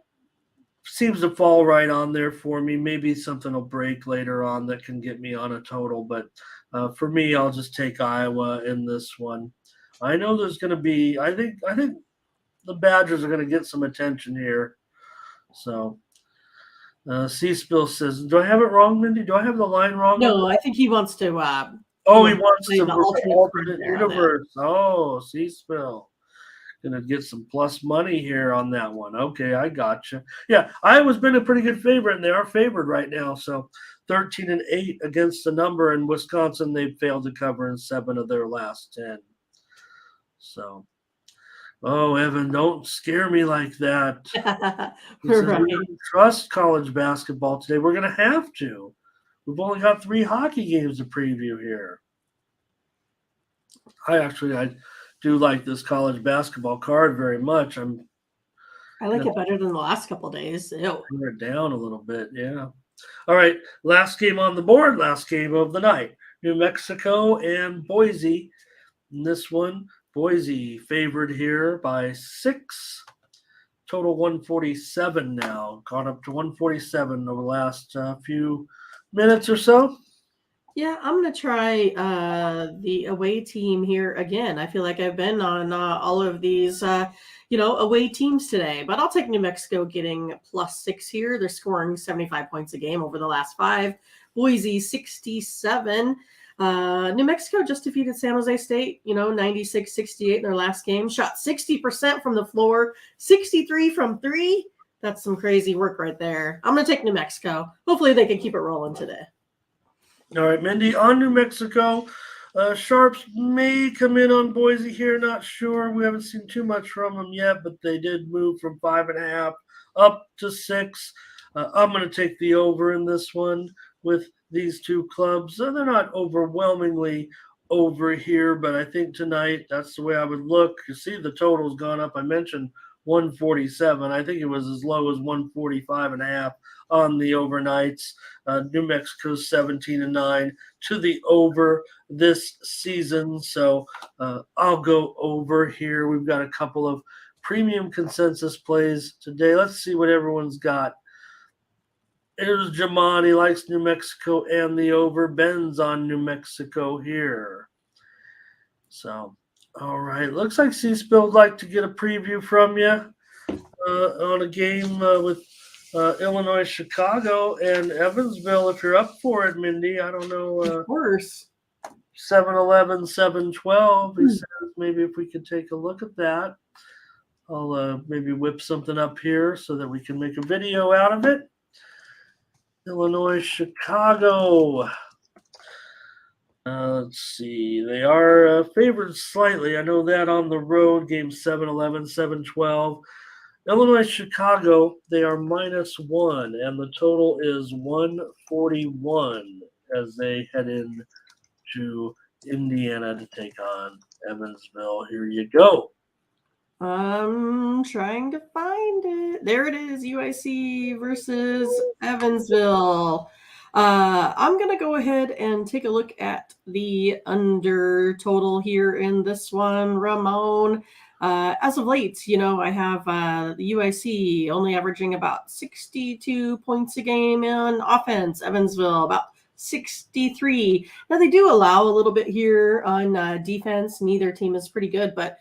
seems to fall right on there for me. Maybe something will break later on that can get me on a total, but for me, I'll just take Iowa in this one. I know there's going to be. I think the Badgers are going to get some attention here. So. C-Spill says, do I have it wrong, Mindy? Do I have the line wrong? No, I think he wants to. He wants to the alternate universe. Oh, C-Spill. Gonna get some plus money here on that one. Okay, I gotcha. Yeah, Iowa's been a pretty good favorite, and they are favored right now. So 13-8 against the number, and Wisconsin, they've failed to cover in 7 of their last 10. So. Oh, Evan, don't scare me like that. We don't trust college basketball today. We're going to have to. We've only got 3 hockey games to preview here. I do like this college basketball card very much. I like it better than the last couple of days. We're down a little bit, yeah. All right, last game on the board, last game of the night. New Mexico and Boise. In this one, Boise favored here by 6. Total 147 now. Caught up to 147 over the last few minutes or so. Yeah, I'm going to try the away team here again. I feel like I've been on all of these, away teams today. But I'll take New Mexico getting +6 here. They're scoring 75 points a game over the last 5. Boise, 67. New Mexico just defeated San Jose State, 96-68 in their last game. Shot 60% from the floor, 63 from 3. That's some crazy work right there. I'm going to take New Mexico. Hopefully they can keep it rolling today. All right, Mindy, on New Mexico. Sharps may come in on Boise here. Not sure. We haven't seen too much from them yet, but they did move from 5.5 up to 6. I'm going to take the over in this one with these two clubs. They're not overwhelmingly over here, but I think tonight that's the way I would look. You see the total's gone up. I mentioned 147. I think it was as low as 145.5 on the overnights. New Mexico's 17-9 to the over this season. So I'll go over here. We've got a couple of premium consensus plays today. Let's see what everyone's got. Here's Jamon. He likes New Mexico and the over. Ben's on New Mexico here. So, all right. Looks like C-Spill would like to get a preview from you on a game with Illinois-Chicago and Evansville. If you're up for it, Mindy. I don't know. Of course. 7-11, 7-12. He says maybe if we could take a look at that. I'll maybe whip something up here so that we can make a video out of it. Illinois-Chicago. Let's see. They are favored slightly. I know that on the road, game 7-11, 7-12. Illinois-Chicago, they are -1, and the total is 141 as they head in to Indiana to take on Evansville. Here you go. I'm trying to find it. There it is. UIC versus Evansville. I'm going to go ahead and take a look at the under total here in this one, Ramon. As of late, I have the UIC only averaging about 62 points a game in offense. Evansville about 63. Now they do allow a little bit here on defense. Neither team is pretty good, but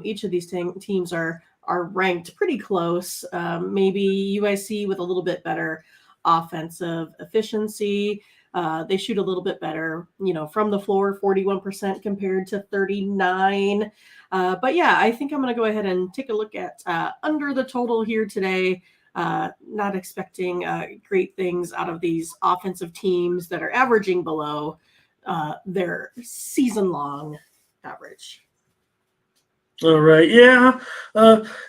each of these teams are ranked pretty close. Maybe UIC with a little bit better offensive efficiency. They shoot a little bit better, from the floor, 41% compared to 39. But yeah, I think I'm going to go ahead and take a look at under the total here today. Not expecting great things out of these offensive teams that are averaging below their season-long average. All right, yeah.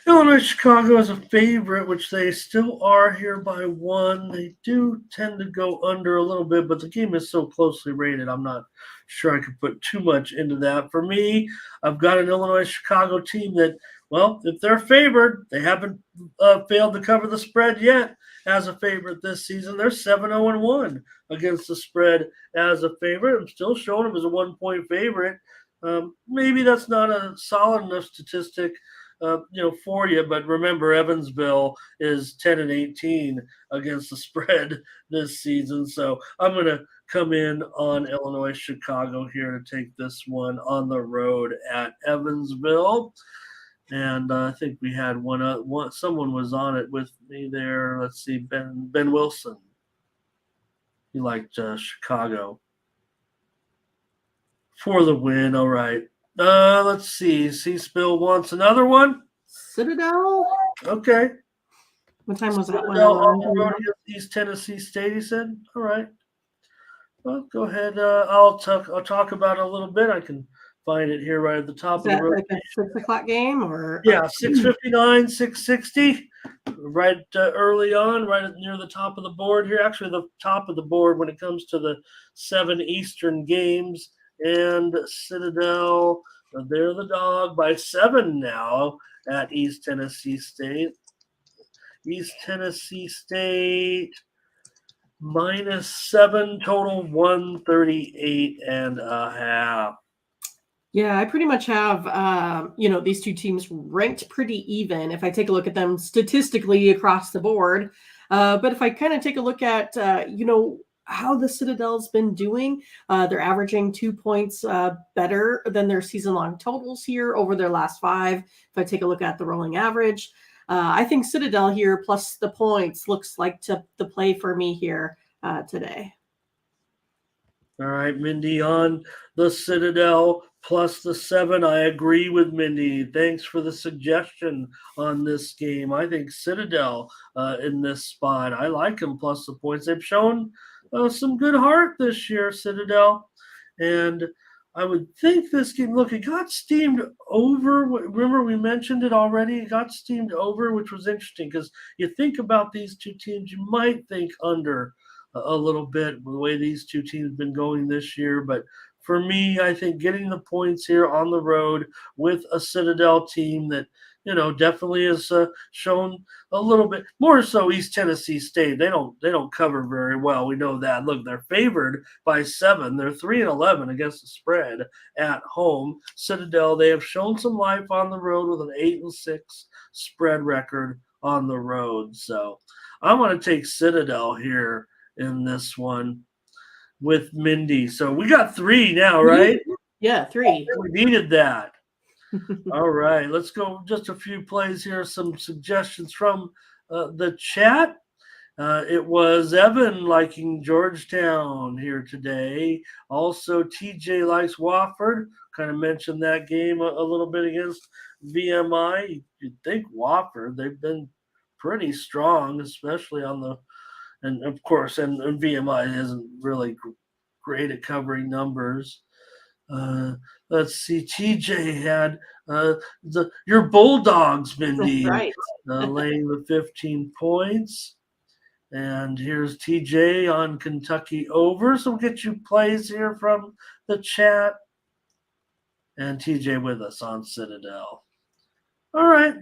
Illinois-Chicago is a favorite, which they still are here by 1. They do tend to go under a little bit, but the game is so closely rated, I'm not sure I could put too much into that. For me, I've got an Illinois-Chicago team that, well, if they're favored, they haven't failed to cover the spread yet as a favorite this season. They're 7-0-1 against the spread as a favorite. I'm still showing them as a 1-point favorite. Maybe that's not a solid enough statistic, for you. But remember, Evansville is 10-18 against the spread this season. So I'm going to come in on Illinois-Chicago here to take this one on the road at Evansville. And I think we had one. Someone was on it with me there. Let's see, Ben Wilson. He liked Chicago for the win. All right. Let's see. C-Spill wants another one. Citadel? Okay. What time was that Citadel on the one? road against East Tennessee State, he said. All right. Well, go ahead. I'll talk about it a little bit. I can find it here right at the top Is of that the road. like a 6 o'clock game or? Yeah, 6:59, 6:60, right early on, right near the top of the board here. Actually, the top of the board when it comes to the 7 Eastern games. And Citadel, they're the dog by 7 now at East Tennessee State. East Tennessee State -7, total 138.5. Yeah, I pretty much have, these two teams ranked pretty even if I take a look at them statistically across the board. But if I kind of take a look at, how the Citadel's been doing, they're averaging 2 points better than their season-long totals here over their last 5. If I take a look at the rolling average, I think Citadel here plus the points looks like the play for me here today. All right, Mindy on the Citadel plus the 7. I agree with Mindy. Thanks for the suggestion on this game. I think Citadel in this spot. I like them plus the points. They've shown some good heart this year, Citadel. And I would think this game, look, it got steamed over. Remember, we mentioned it already. It got steamed over, which was interesting because you think about these two teams, you might think under a little bit the way these two teams have been going this year. But for me, I think getting the points here on the road with a Citadel team that, definitely has shown a little bit more so East Tennessee State. They don't cover very well. We know that. Look, they're favored by 7. They're 3-11 against the spread at home. Citadel, they have shown some life on the road with an 8-6 spread record on the road. So I'm going to take Citadel here in this one with Mindy. So we got 3 now, right? Yeah, 3. We needed that. All right, let's go just a few plays here. Some suggestions from the chat. It was Evan liking Georgetown here today. Also, TJ likes Wofford. Kind of mentioned that game a little bit against VMI. You'd think Wofford, they've been pretty strong, especially on the, and of course, and VMI isn't really great at covering numbers. Let's see, TJ had your Bulldogs, Mindy, Right. laying the 15 points. And here's TJ on Kentucky over. So we'll get you plays here from the chat. And TJ with us on Citadel. All right.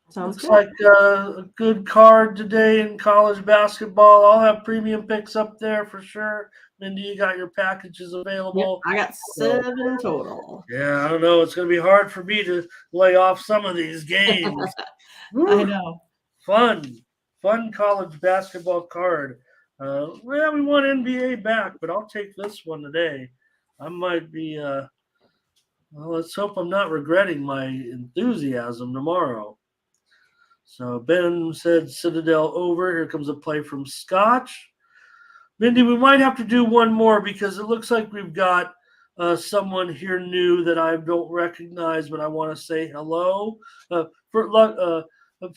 Sounds Looks good. like a good card today in college basketball. I'll have premium picks up there for sure. Mindy, you got your packages available. Yep, I got 7 total. Yeah, I don't know. It's going to be hard for me to lay off some of these games. I know. Fun college basketball card. Well, we want NBA back, but I'll take this one today. I might be, well, let's hope I'm not regretting my enthusiasm tomorrow. So Ben said Citadel over. Here comes a play from Scotch. Mindy, we might have to do one more because it looks like we've got someone here new that I don't recognize, but I want to say hello. Let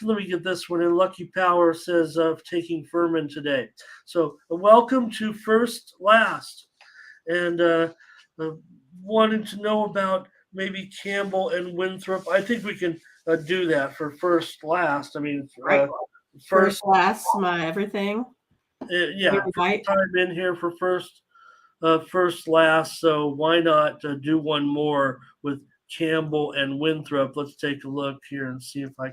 me get this one in. Lucky Power says taking Furman today. So welcome to First Last. And wanted to know about maybe Campbell and Winthrop. I think we can do that for First Last. I mean, Right. First last, my everything. Yeah, Right. time in here for First Last. So why not do one more with Campbell and Winthrop? Let's take a look here and see if I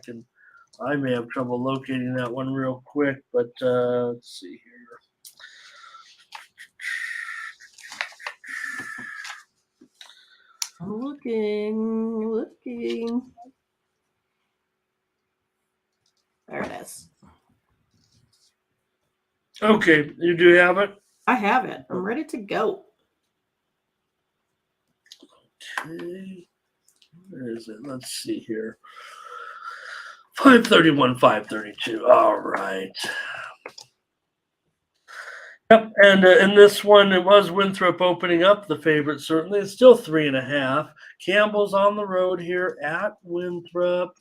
may have trouble locating that one real quick, but let's see here. I'm looking. There it is. Okay, you do have it? I have it. I'm ready to go. Okay. Where is it? Let's see here. 531, 532. All right. Yep, and in this one, it was Winthrop opening up the favorite, certainly. It's still 3.5. Campbell's on the road here at Winthrop.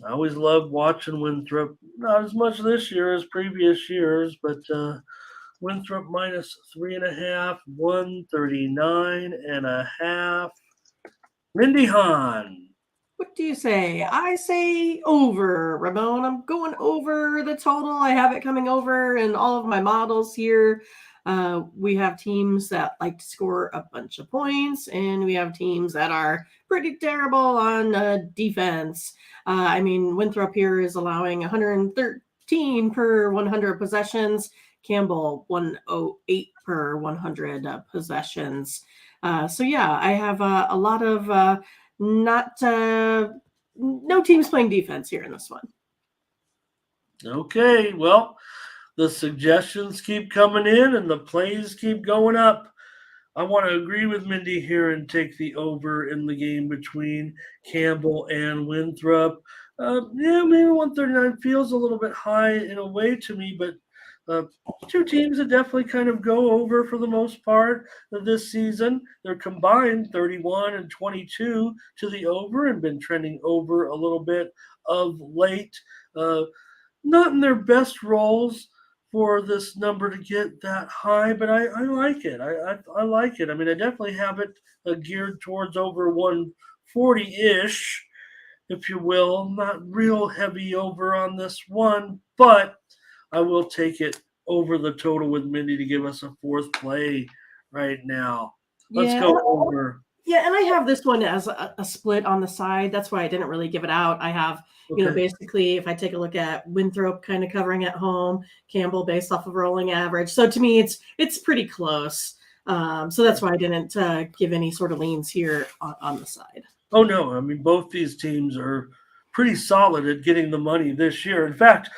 I always loved watching Winthrop. Not as much this year as previous years, but Winthrop minus 3.5, 139.5. Mindy Hahn. What do you say? I say over, Ramon. I'm going over the total. I have it coming over in all of my models here. We have teams that like to score a bunch of points, and we have teams that are pretty terrible on defense. I mean, Winthrop here is allowing 113 per 100 possessions. Campbell 108 per 100 possessions. So yeah, I have a lot of no teams playing defense here in this one. Okay, well, the suggestions keep coming in and the plays keep going up. I want to agree with Mindy here and take the over in the game between Campbell and Winthrop. Yeah, maybe 139 feels a little bit high in a way to me, but two teams that definitely kind of go over for the most part of this season. They're combined 31 and 22 to the over and been trending over a little bit of late. Not in their best roles for this number to get that high, but I like it. I like it. I mean, I definitely have it geared towards over 140-ish, if you will. Not real heavy over on this one, but I will take it over the total with Mindy to give us a fourth play right now. Let's go over. Yeah, and I have this one as a split on the side. That's why I didn't really give it out. I have, basically, if I take a look at Winthrop kind of covering at home, Campbell based off of rolling average. So to me, it's pretty close. So that's why I didn't give any sort of leans here on the side. Oh, no. I mean, both these teams are pretty solid at getting the money this year. In fact,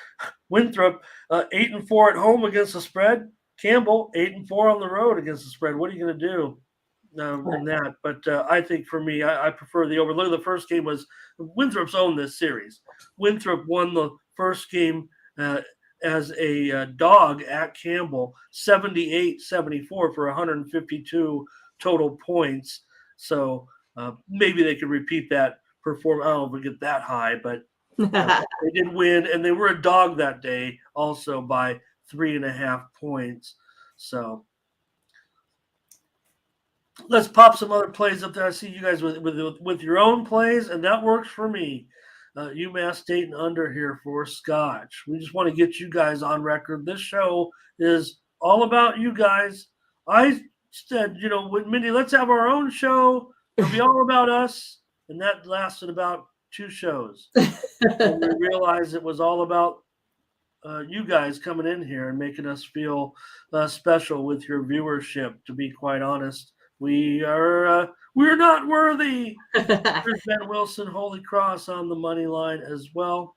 Winthrop 8-4 at home against the spread. Campbell 8-4 on the road against the spread. What are you going to do in that? But I think for me, I prefer the over. Look, the first game was Winthrop's owned this series. Winthrop won the first game as a dog at Campbell, 78-74 for 152 total points. So maybe they could repeat that performance. I don't know if we get that high, but they did win, and they were a dog that day also by 3.5 points. So let's pop some other plays up there. I see you guys with your own plays, and that works for me. UMass Dayton under here for Scotch. We just want to get you guys on record. This show is all about you guys. I said, with Mindy, let's have our own show. It'll be all about us. And that lasted about 2 shows. And we realized it was all about you guys coming in here and making us feel special with your viewership, to be quite honest. We're not worthy. There's Ben Wilson, Holy Cross on the money line as well.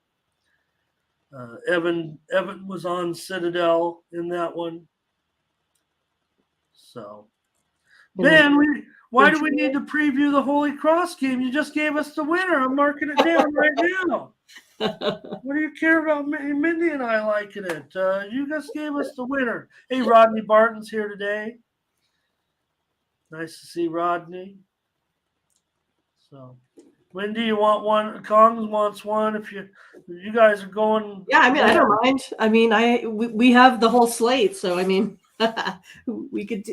Evan was on Citadel in that one. So, Ben, why do we need to preview the Holy Cross game? You just gave us the winner. I'm marking it down right now. What do you care about Mindy and I liking it? You just gave us the winner. Hey, Rodney Barton's here today. Nice to see Rodney. So, Wendy, you want one? Kongs wants one. If you guys are going, yeah, I mean, I don't mind. I mean, we have the whole slate, so I mean, we could,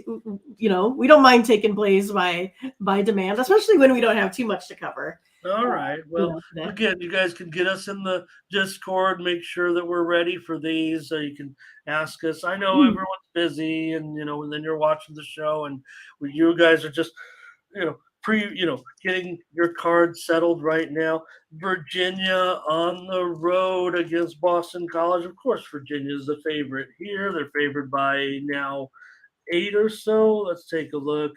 we don't mind taking plays by demand, especially when we don't have too much to cover. All right. Well, again, you guys can get us in the Discord. Make sure that we're ready for these. So you can ask us. I know everyone's busy, and and then you're watching the show, and you guys are just, getting your cards settled right now. Virginia on the road against Boston College. Of course, Virginia is the favorite here. They're favored by now 8 or so. Let's take a look.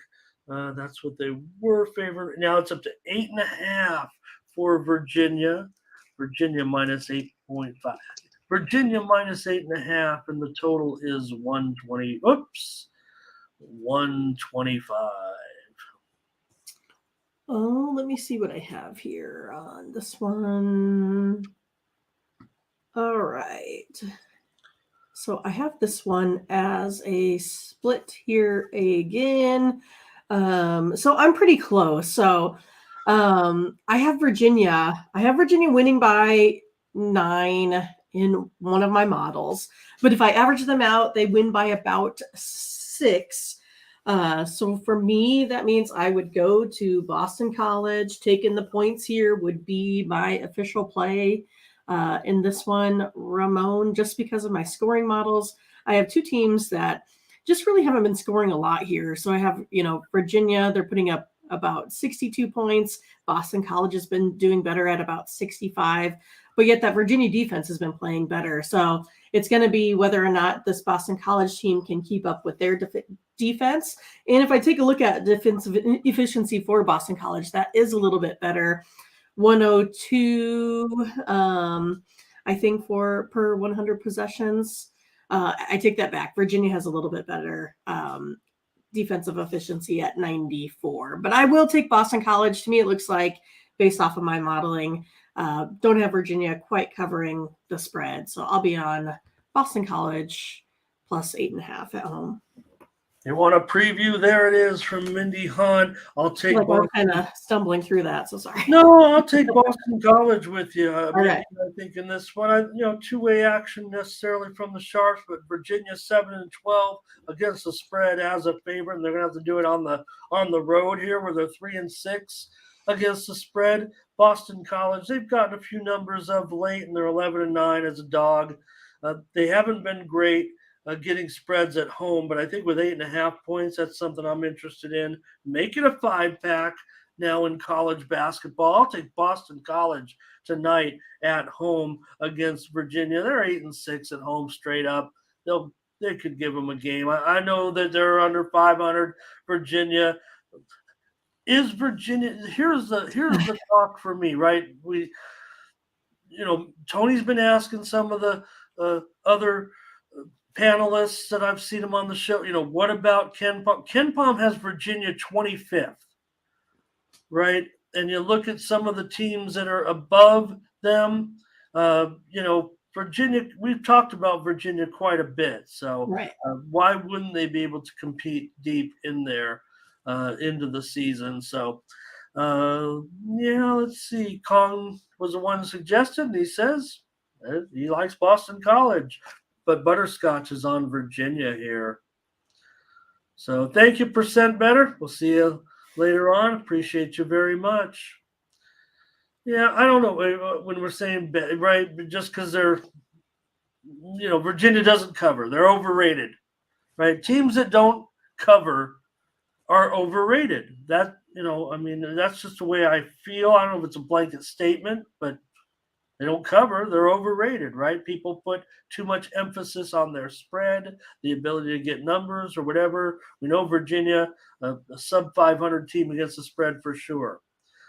That's what they were favored. Now it's up to 8.5 for Virginia. Virginia minus 8.5. Virginia minus 8.5, and the total is 120. 125. Oh, let me see what I have here on this one. All right. So I have this one as a split here again. So I'm pretty close. So I have Virginia. Winning by 9 in one of my models. But if I average them out, they win by about 6. So for me, that means I would go to Boston College. Taking the points here would be my official play in this one. Ramon, just because of my scoring models, I have 2 teams that just really haven't been scoring a lot here. So I have, Virginia, they're putting up about 62 points. Boston College has been doing better at about 65, but yet that Virginia defense has been playing better. So it's going to be whether or not this Boston College team can keep up with their defense. And if I take a look at defensive efficiency for Boston College, that is a little bit better. 102, I think, for per 100 possessions. I take that back. Virginia has a little bit better defensive efficiency at 94. But I will take Boston College. To me, it looks like, based off of my modeling, don't have Virginia quite covering the spread. So I'll be on Boston College plus 8.5 at home. You want a preview? There it is from Mindy Hahn. I'll take. We're kind of stumbling through that, so sorry. No, I'll take Boston College with you. Right. I think in this one, two-way action necessarily from the Sharps, but Virginia 7-12 against the spread as a favorite, and they're going to have to do it on the road here, where they're 3-6 against the spread. Boston College, they've gotten a few numbers of late, and they're 11-9 as a dog. They haven't been great getting spreads at home, but I think with 8.5 points, that's something I'm interested in. Make it a 5-pack now in college basketball. I'll take Boston College tonight at home against Virginia. They're 8-6 at home straight up. They could give them a game. I know that they're under 500. Virginia is Virginia. Here's the talk for me, right? Tony's been asking some of the other panelists that I've seen him on the show, what about Ken Palm? Ken Palm has Virginia 25th, right? And you look at some of the teams that are above them, Virginia, we've talked about Virginia quite a bit. So Right. Why wouldn't they be able to compete deep in there into the season? So, let's see. Kong was the one suggested, and he says he likes Boston College. But Butterscotch is on Virginia here. So thank you, Percent Better. We'll see you later on. Appreciate you very much. Yeah, I don't know when we're saying, right, just because they're, Virginia doesn't cover. They're overrated, right? Teams that don't cover are overrated. That's just the way I feel. I don't know if it's a blanket statement, but they don't cover. They're overrated, right? People put too much emphasis on their spread, the ability to get numbers or whatever. We know Virginia, a sub 500 team against the spread for sure.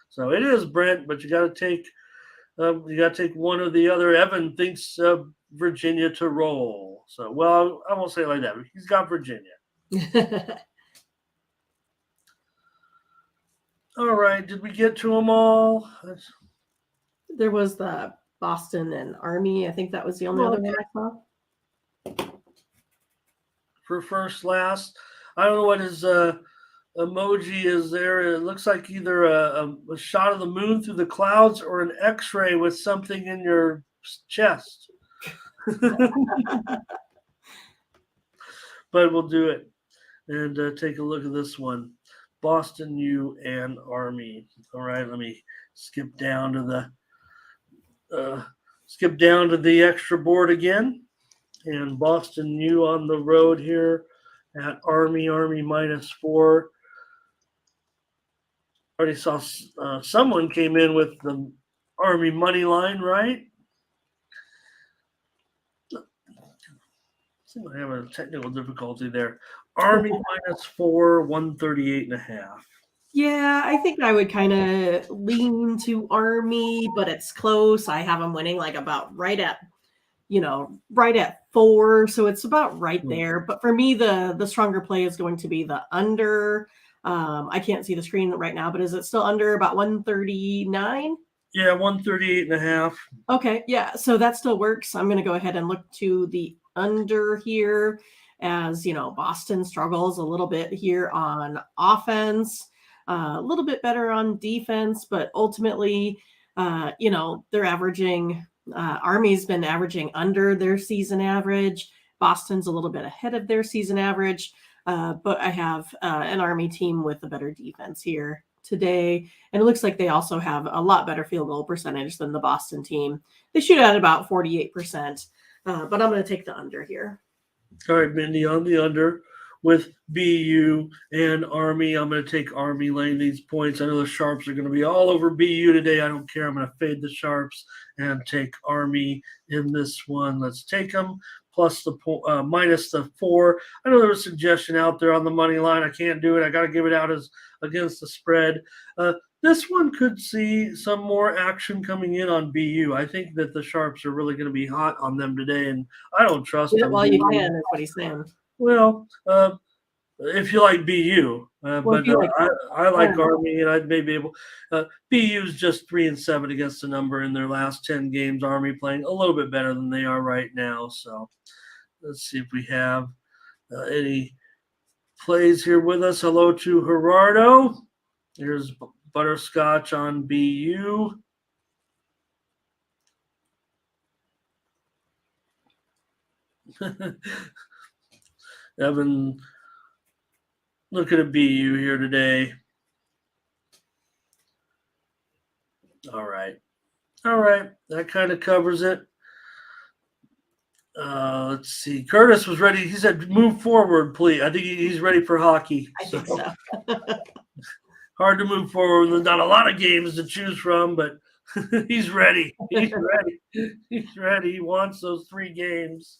So it is, Brent, but you got to take one or the other. Evan thinks Virginia to roll. So, well, I won't say it like that. He's got Virginia. All right. Did we get to them all? There was the Boston and Army. I think that was the only other one I saw. For first, last. I don't know what his emoji is there. It looks like either a shot of the moon through the clouds or an X-ray with something in your chest. But we'll do it and take a look at this one. Boston U and Army. All right, let me skip down to the extra board again. And Boston U on the road here at Army -4. Already saw someone came in with the Army money line, right? I have a technical difficulty there. Army -4, 138.5. Yeah, I think I would kind of lean to Army, but it's close. I have them winning like about right at 4. So it's about right there. But for me, the stronger play is going to be the under. I can't see the screen right now, but is it still under about 139? Yeah, 138.5. Okay, yeah, so that still works. I'm going to go ahead and look to the under here as, Boston struggles a little bit here on offense, a little bit better on defense, but ultimately, they're averaging, Army's been averaging under their season average. Boston's a little bit ahead of their season average, but I have an Army team with a better defense here today. And it looks like they also have a lot better field goal percentage than the Boston team. They shoot at about 48%, but I'm going to take the under here. All right, Mindy, on the under with BU and Army. I'm going to take Army laying these points. I know the Sharps are going to be all over BU today. I don't care. I'm going to fade the Sharps and take Army in this one. Let's take them. Plus the minus the 4. I know there was a suggestion out there on the money line. I can't do it. I got to give it out as against the spread. This one could see some more action coming in on BU. I think that the Sharps are really going to be hot on them today, and I don't trust them. Well, you can, is what he's saying. Well, if you like BU, I like Army, and I'd maybe able. BU's just 3-7 against the number in their last 10 games. Army playing a little bit better than they are right now. So let's see if we have any plays here with us. Hello to Gerardo. Here's Butterscotch on BU. Evan, looking at BU here today. All right. That kind of covers it. Let's see. Curtis was ready. He said, move forward, please. I think he's ready for hockey. I think so. Hard to move forward. There's not a lot of games to choose from, but he's ready. He's ready. He wants those 3 games.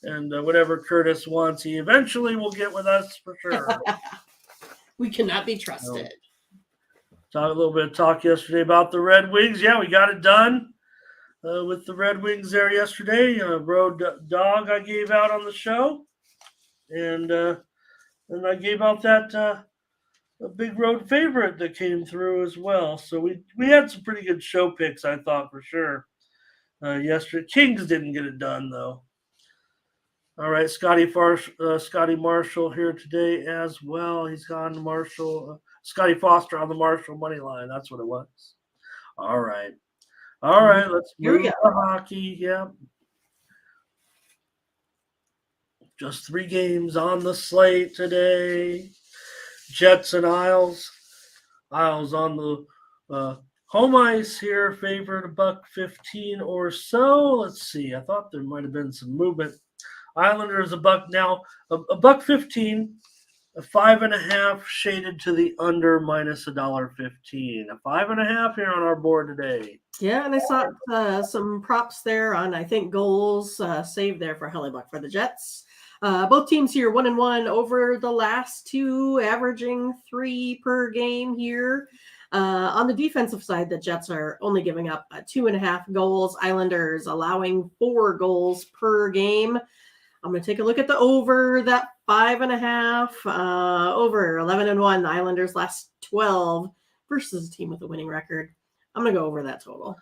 And whatever Curtis wants, he eventually will get with us for sure. We cannot be trusted. Talk a little bit of talk yesterday about the Red Wings. Yeah, we got it done. with the Red Wings there yesterday. Road dog I gave out on the show, and I gave out that a big road favorite that came through as well. So we had some pretty good show picks, I thought for sure. Yesterday, Kings didn't get it done though. All right, Scotty Marshall here today as well. He's gone to Marshall. Scotty Foster on the Marshall money line. That's what it was. All right. Let's Here we move go. to hockey. Yep. Just 3 games on the slate today. Jets and Isles. Isles on the home ice here, favored $1.15 or so. Let's see. I thought there might have been some movement. Islanders $1 now, $1.15, a 5.5 shaded to the under minus $1.15. A 5.5 here on our board today. Yeah, and I saw some props there on, I think, goals saved there for Hellebuck for the Jets. Both teams here 1-1 over the last 2, averaging 3 per game here. On the defensive side, the Jets are only giving up 2.5 goals. Islanders allowing 4 goals per game. I'm going to take a look at the over, that 5.5, over 11-1. The Islanders last 12 versus a team with a winning record. I'm going to go over that total.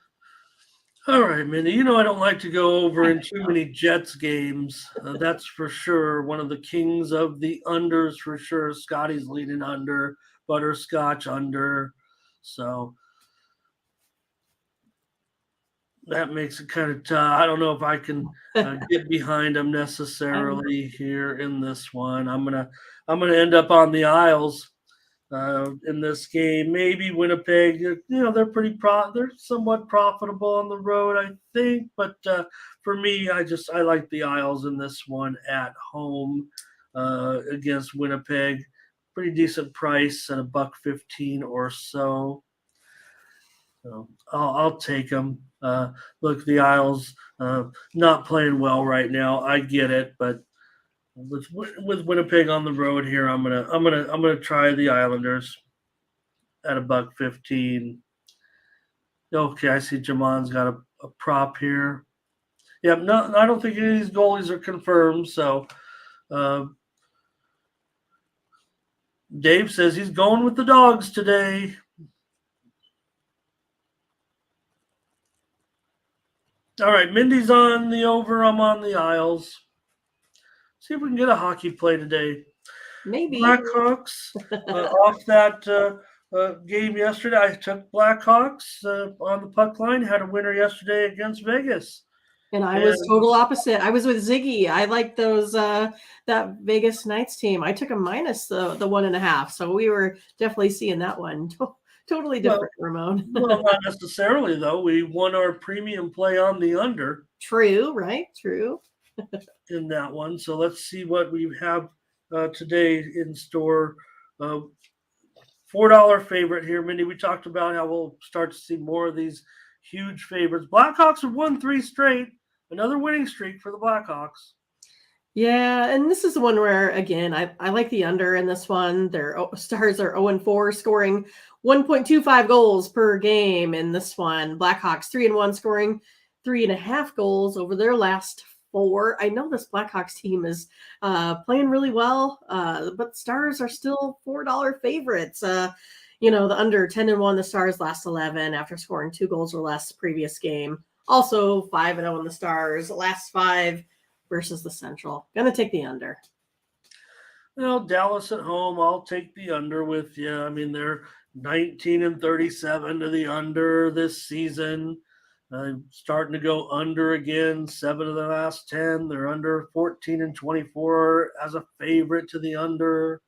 All right, Mindy. You know I don't like to go over in too many Jets games. That's for sure. One of the kings of the unders for sure. Scotty's leading under, Butterscotch under. So that makes it kind of tough. I don't know if I can get behind them necessarily here in this one. I'm gonna end up on the Isles in this game. Maybe Winnipeg. They're somewhat profitable on the road, I think. But for me, I like the Isles in this one at home against Winnipeg. Pretty decent price at $1.15 or so. So I'll take them. Look, the Isles not playing well right now. I get it, but with Winnipeg on the road here, I'm gonna try the Islanders at $1.15. Okay, I see Jamon's got a prop here. Yep, no, I don't think any of these goalies are confirmed. So Dave says he's going with the Dogs today. All right, Mindy's on the over. I'm on the Isles. See if we can get a hockey play today. Maybe. Blackhawks off that game yesterday. I took Blackhawks on the puck line. Had a winner yesterday against Vegas. And I was total opposite. I was with Ziggy. I like those that Vegas Knights team. I took a minus the 1.5. So we were definitely seeing that one. Totally different, Ramon. Well, not necessarily, though. We won our premium play on the under. True, right? True. In that one. So let's see what we have today in store. $4 favorite here, Mindy. We talked about how we'll start to see more of these huge favorites. Blackhawks have won 3 straight. Another winning streak for the Blackhawks. Yeah, and this is the one where, again, I like the under in this one. Their Stars are 0-4, scoring 1.25 goals per game in this one. Blackhawks 3-1, scoring 3.5 goals over their last 4. I know this Blackhawks team is playing really well, but Stars are still $4 favorites. The under 10-1, the Stars last 11 after scoring 2 goals or less previous game. Also 5-0 in the Stars last 5 versus the Central. Gonna take the under. Well, Dallas at home, I'll take the under with you. I mean, they're 19-37 to the under this season. Starting to go under again. 7 of the last 10. They're under 14-24 as a favorite to the under.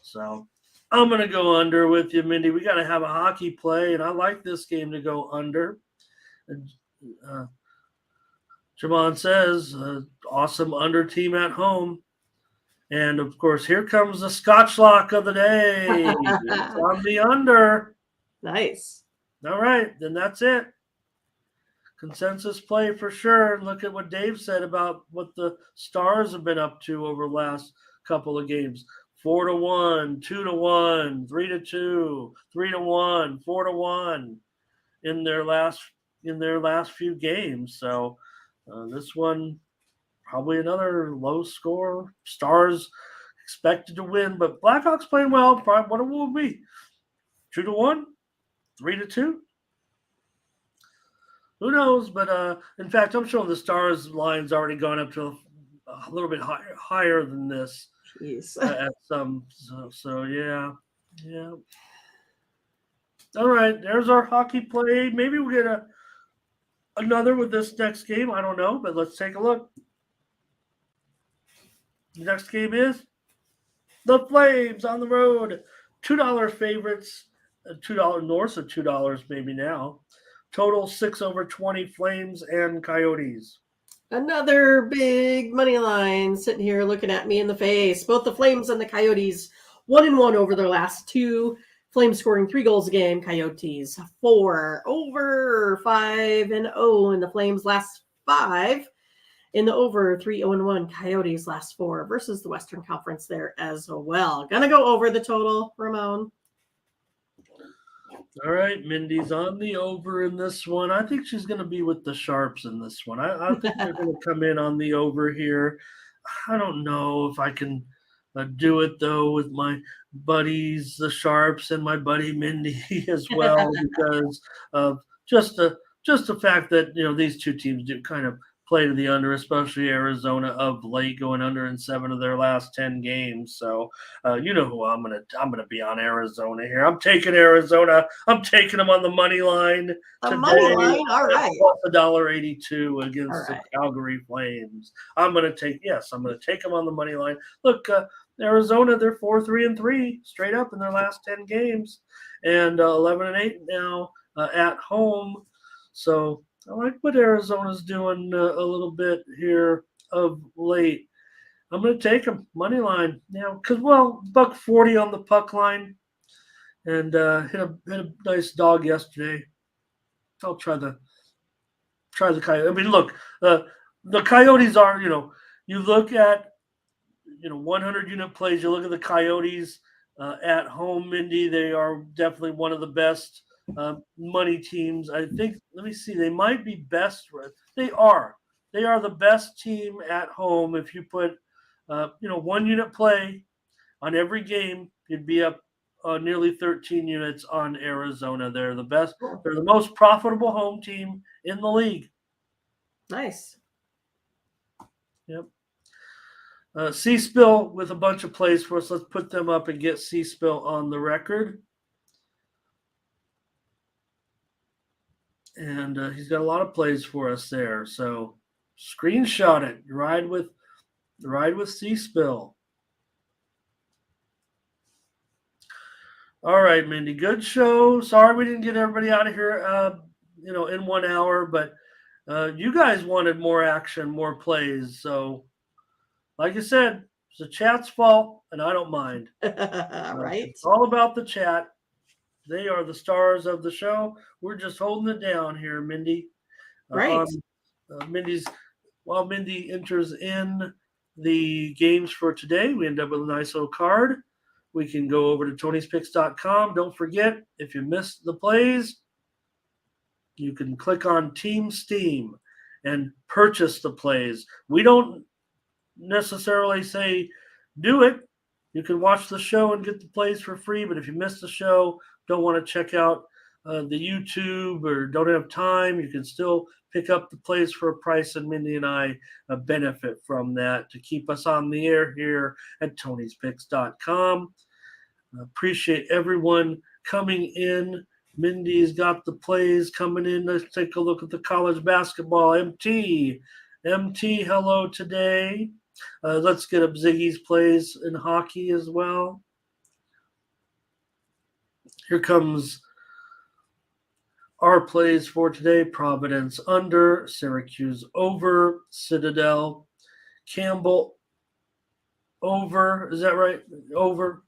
So I'm going to go under with you, Mindy. We got to have a hockey play, and I like this game to go under. Jamon says, awesome under team at home. And, of course, here comes the Scotch lock of the day. It's on the under. Nice. All right, then that's it. Consensus play for sure. Look at what Dave said about what the Stars have been up to over the last couple of games. 4-1, 2-1, 3-2, 3-1, 4-1 in their last in their last few games. So this one probably another low score. Stars expected to win, but Blackhawks playing well. Probably what it will be 2-1, 3-2. Who knows? But in fact, I'm showing the Stars line's already gone up to a little bit higher than this Jeez. at some. So yeah. All right, there's our hockey play. Maybe we'll get another with this next game. I don't know, but let's take a look. The next game is the Flames on the road. $2 favorites, $2 north of $2 maybe now. Total 6/20 Flames and Coyotes. Another big money line sitting here looking at me in the face. Both the Flames and the Coyotes 1-1 over their last two. Flames scoring 3 goals a game. Coyotes 4 over 5-0 in the Flames last 5. In the over 3-0-1 Coyotes last 4 versus the Western Conference there as well. Gonna go over the total, Ramon. All right, Mindy's on the over in this one. I think she's going to be with the Sharps in this one. I think they're going to come in on the over here. I don't know if I can do it, though, with my buddies, the Sharps, and my buddy Mindy as well, because of just the fact that, these two teams do kind of play to the under, especially Arizona of late, going under in 7 of their last 10 games. So you know who I'm gonna be on Arizona here. I'm taking Arizona. I'm taking them on the money line The today. money line, all right. $1.82 against the Calgary Flames. I'm gonna take them on the money line. Look, Arizona, they're 4-3-3 straight up in their last 10 games, and 11-8 now at home. So I like what Arizona's doing a little bit here of late. I'm going to take them money line now because $1.40 on the puck line, and hit a nice dog yesterday. I'll try the Coyotes. I mean, look, the Coyotes are you look at 100 unit plays. You look at the Coyotes at home, Mindy. They are definitely one of the best money teams. I think. Let me see. They might be best. They are. They are the best team at home. If you put, 1 unit play on every game, you'd be up nearly 13 units on Arizona. They're the best. They're the most profitable home team in the league. Nice. Yep. C-Spill with a bunch of plays for us. Let's put them up and get C-Spill on the record. And he's got a lot of plays for us there. So screenshot it. Ride with C-Spill. All right, Mindy. Good show. Sorry we didn't get everybody out of here in 1 hour, but you guys wanted more action, more plays. So like I said, it's the chat's fault, and I don't mind. Right. It's all about the chat. They are the stars of the show. We're just holding it down here, Mindy. Right. While Mindy enters in the games for today, we end up with a nice little card. We can go over to Tony'sPicks.com. Don't forget, if you missed the plays, you can click on Team Steam and purchase the plays. We don't necessarily say do it. You can watch the show and get the plays for free, but if you missed the show, don't want to check out the YouTube or don't have time, you can still pick up the plays for a price, and Mindy and I benefit from that to keep us on the air here at Tony'sPicks.com. Appreciate everyone coming in. Mindy's got the plays coming in. Let's take a look at the college basketball. MT, hello today. Let's get up Ziggy's plays in hockey as well. Here comes our plays for today. Providence under, Syracuse over, Citadel, Campbell over. Is that right? Over.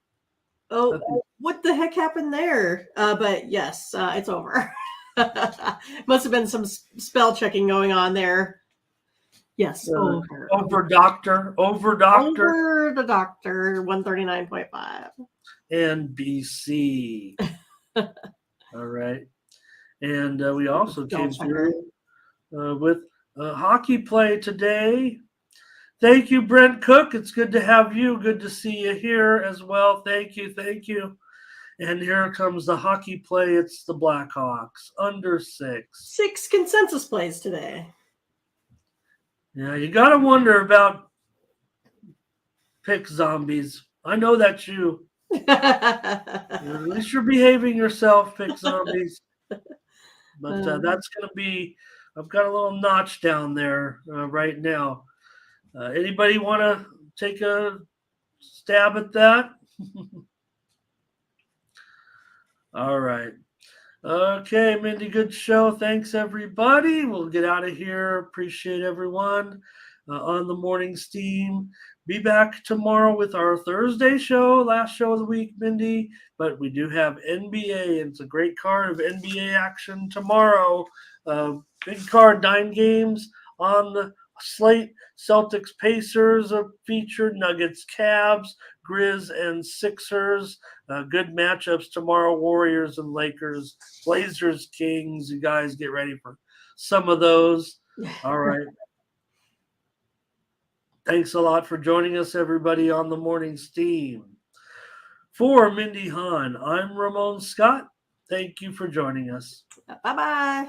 Oh, what the heck happened there? But yes, it's over. Must have been some spell checking going on there. Yes, over. Over Doctor. Over the Doctor, 139.5. And BC. All right. And we also came Don't through with hockey play today. Thank you, Brent Cook. It's good to have you. Good to see you here as well. Thank you. Thank you. And here comes the hockey play. It's the Blackhawks under 6. 6 consensus plays today. Yeah, you got to wonder about pick zombies. I know that's you. At least you're behaving yourself, pick zombies. But that's going to be, I've got a little notch down there right now. Anybody want to take a stab at that? All right. Okay, Mindy, good show. Thanks, everybody. We'll get out of here. Appreciate everyone on the morning steam. Be back tomorrow with our Thursday show, last show of the week, Mindy. But we do have NBA, and it's a great card of NBA action tomorrow. Big card, 9 games on the slate. Celtics, Pacers featured, Nuggets, Cavs, Grizz, and Sixers. Good matchups tomorrow, Warriors and Lakers, Blazers, Kings. You guys get ready for some of those. All right. Thanks a lot for joining us, everybody, on the morning steam. For Mindy Hahn, I'm Ramon Scott. Thank you for joining us. Bye-bye.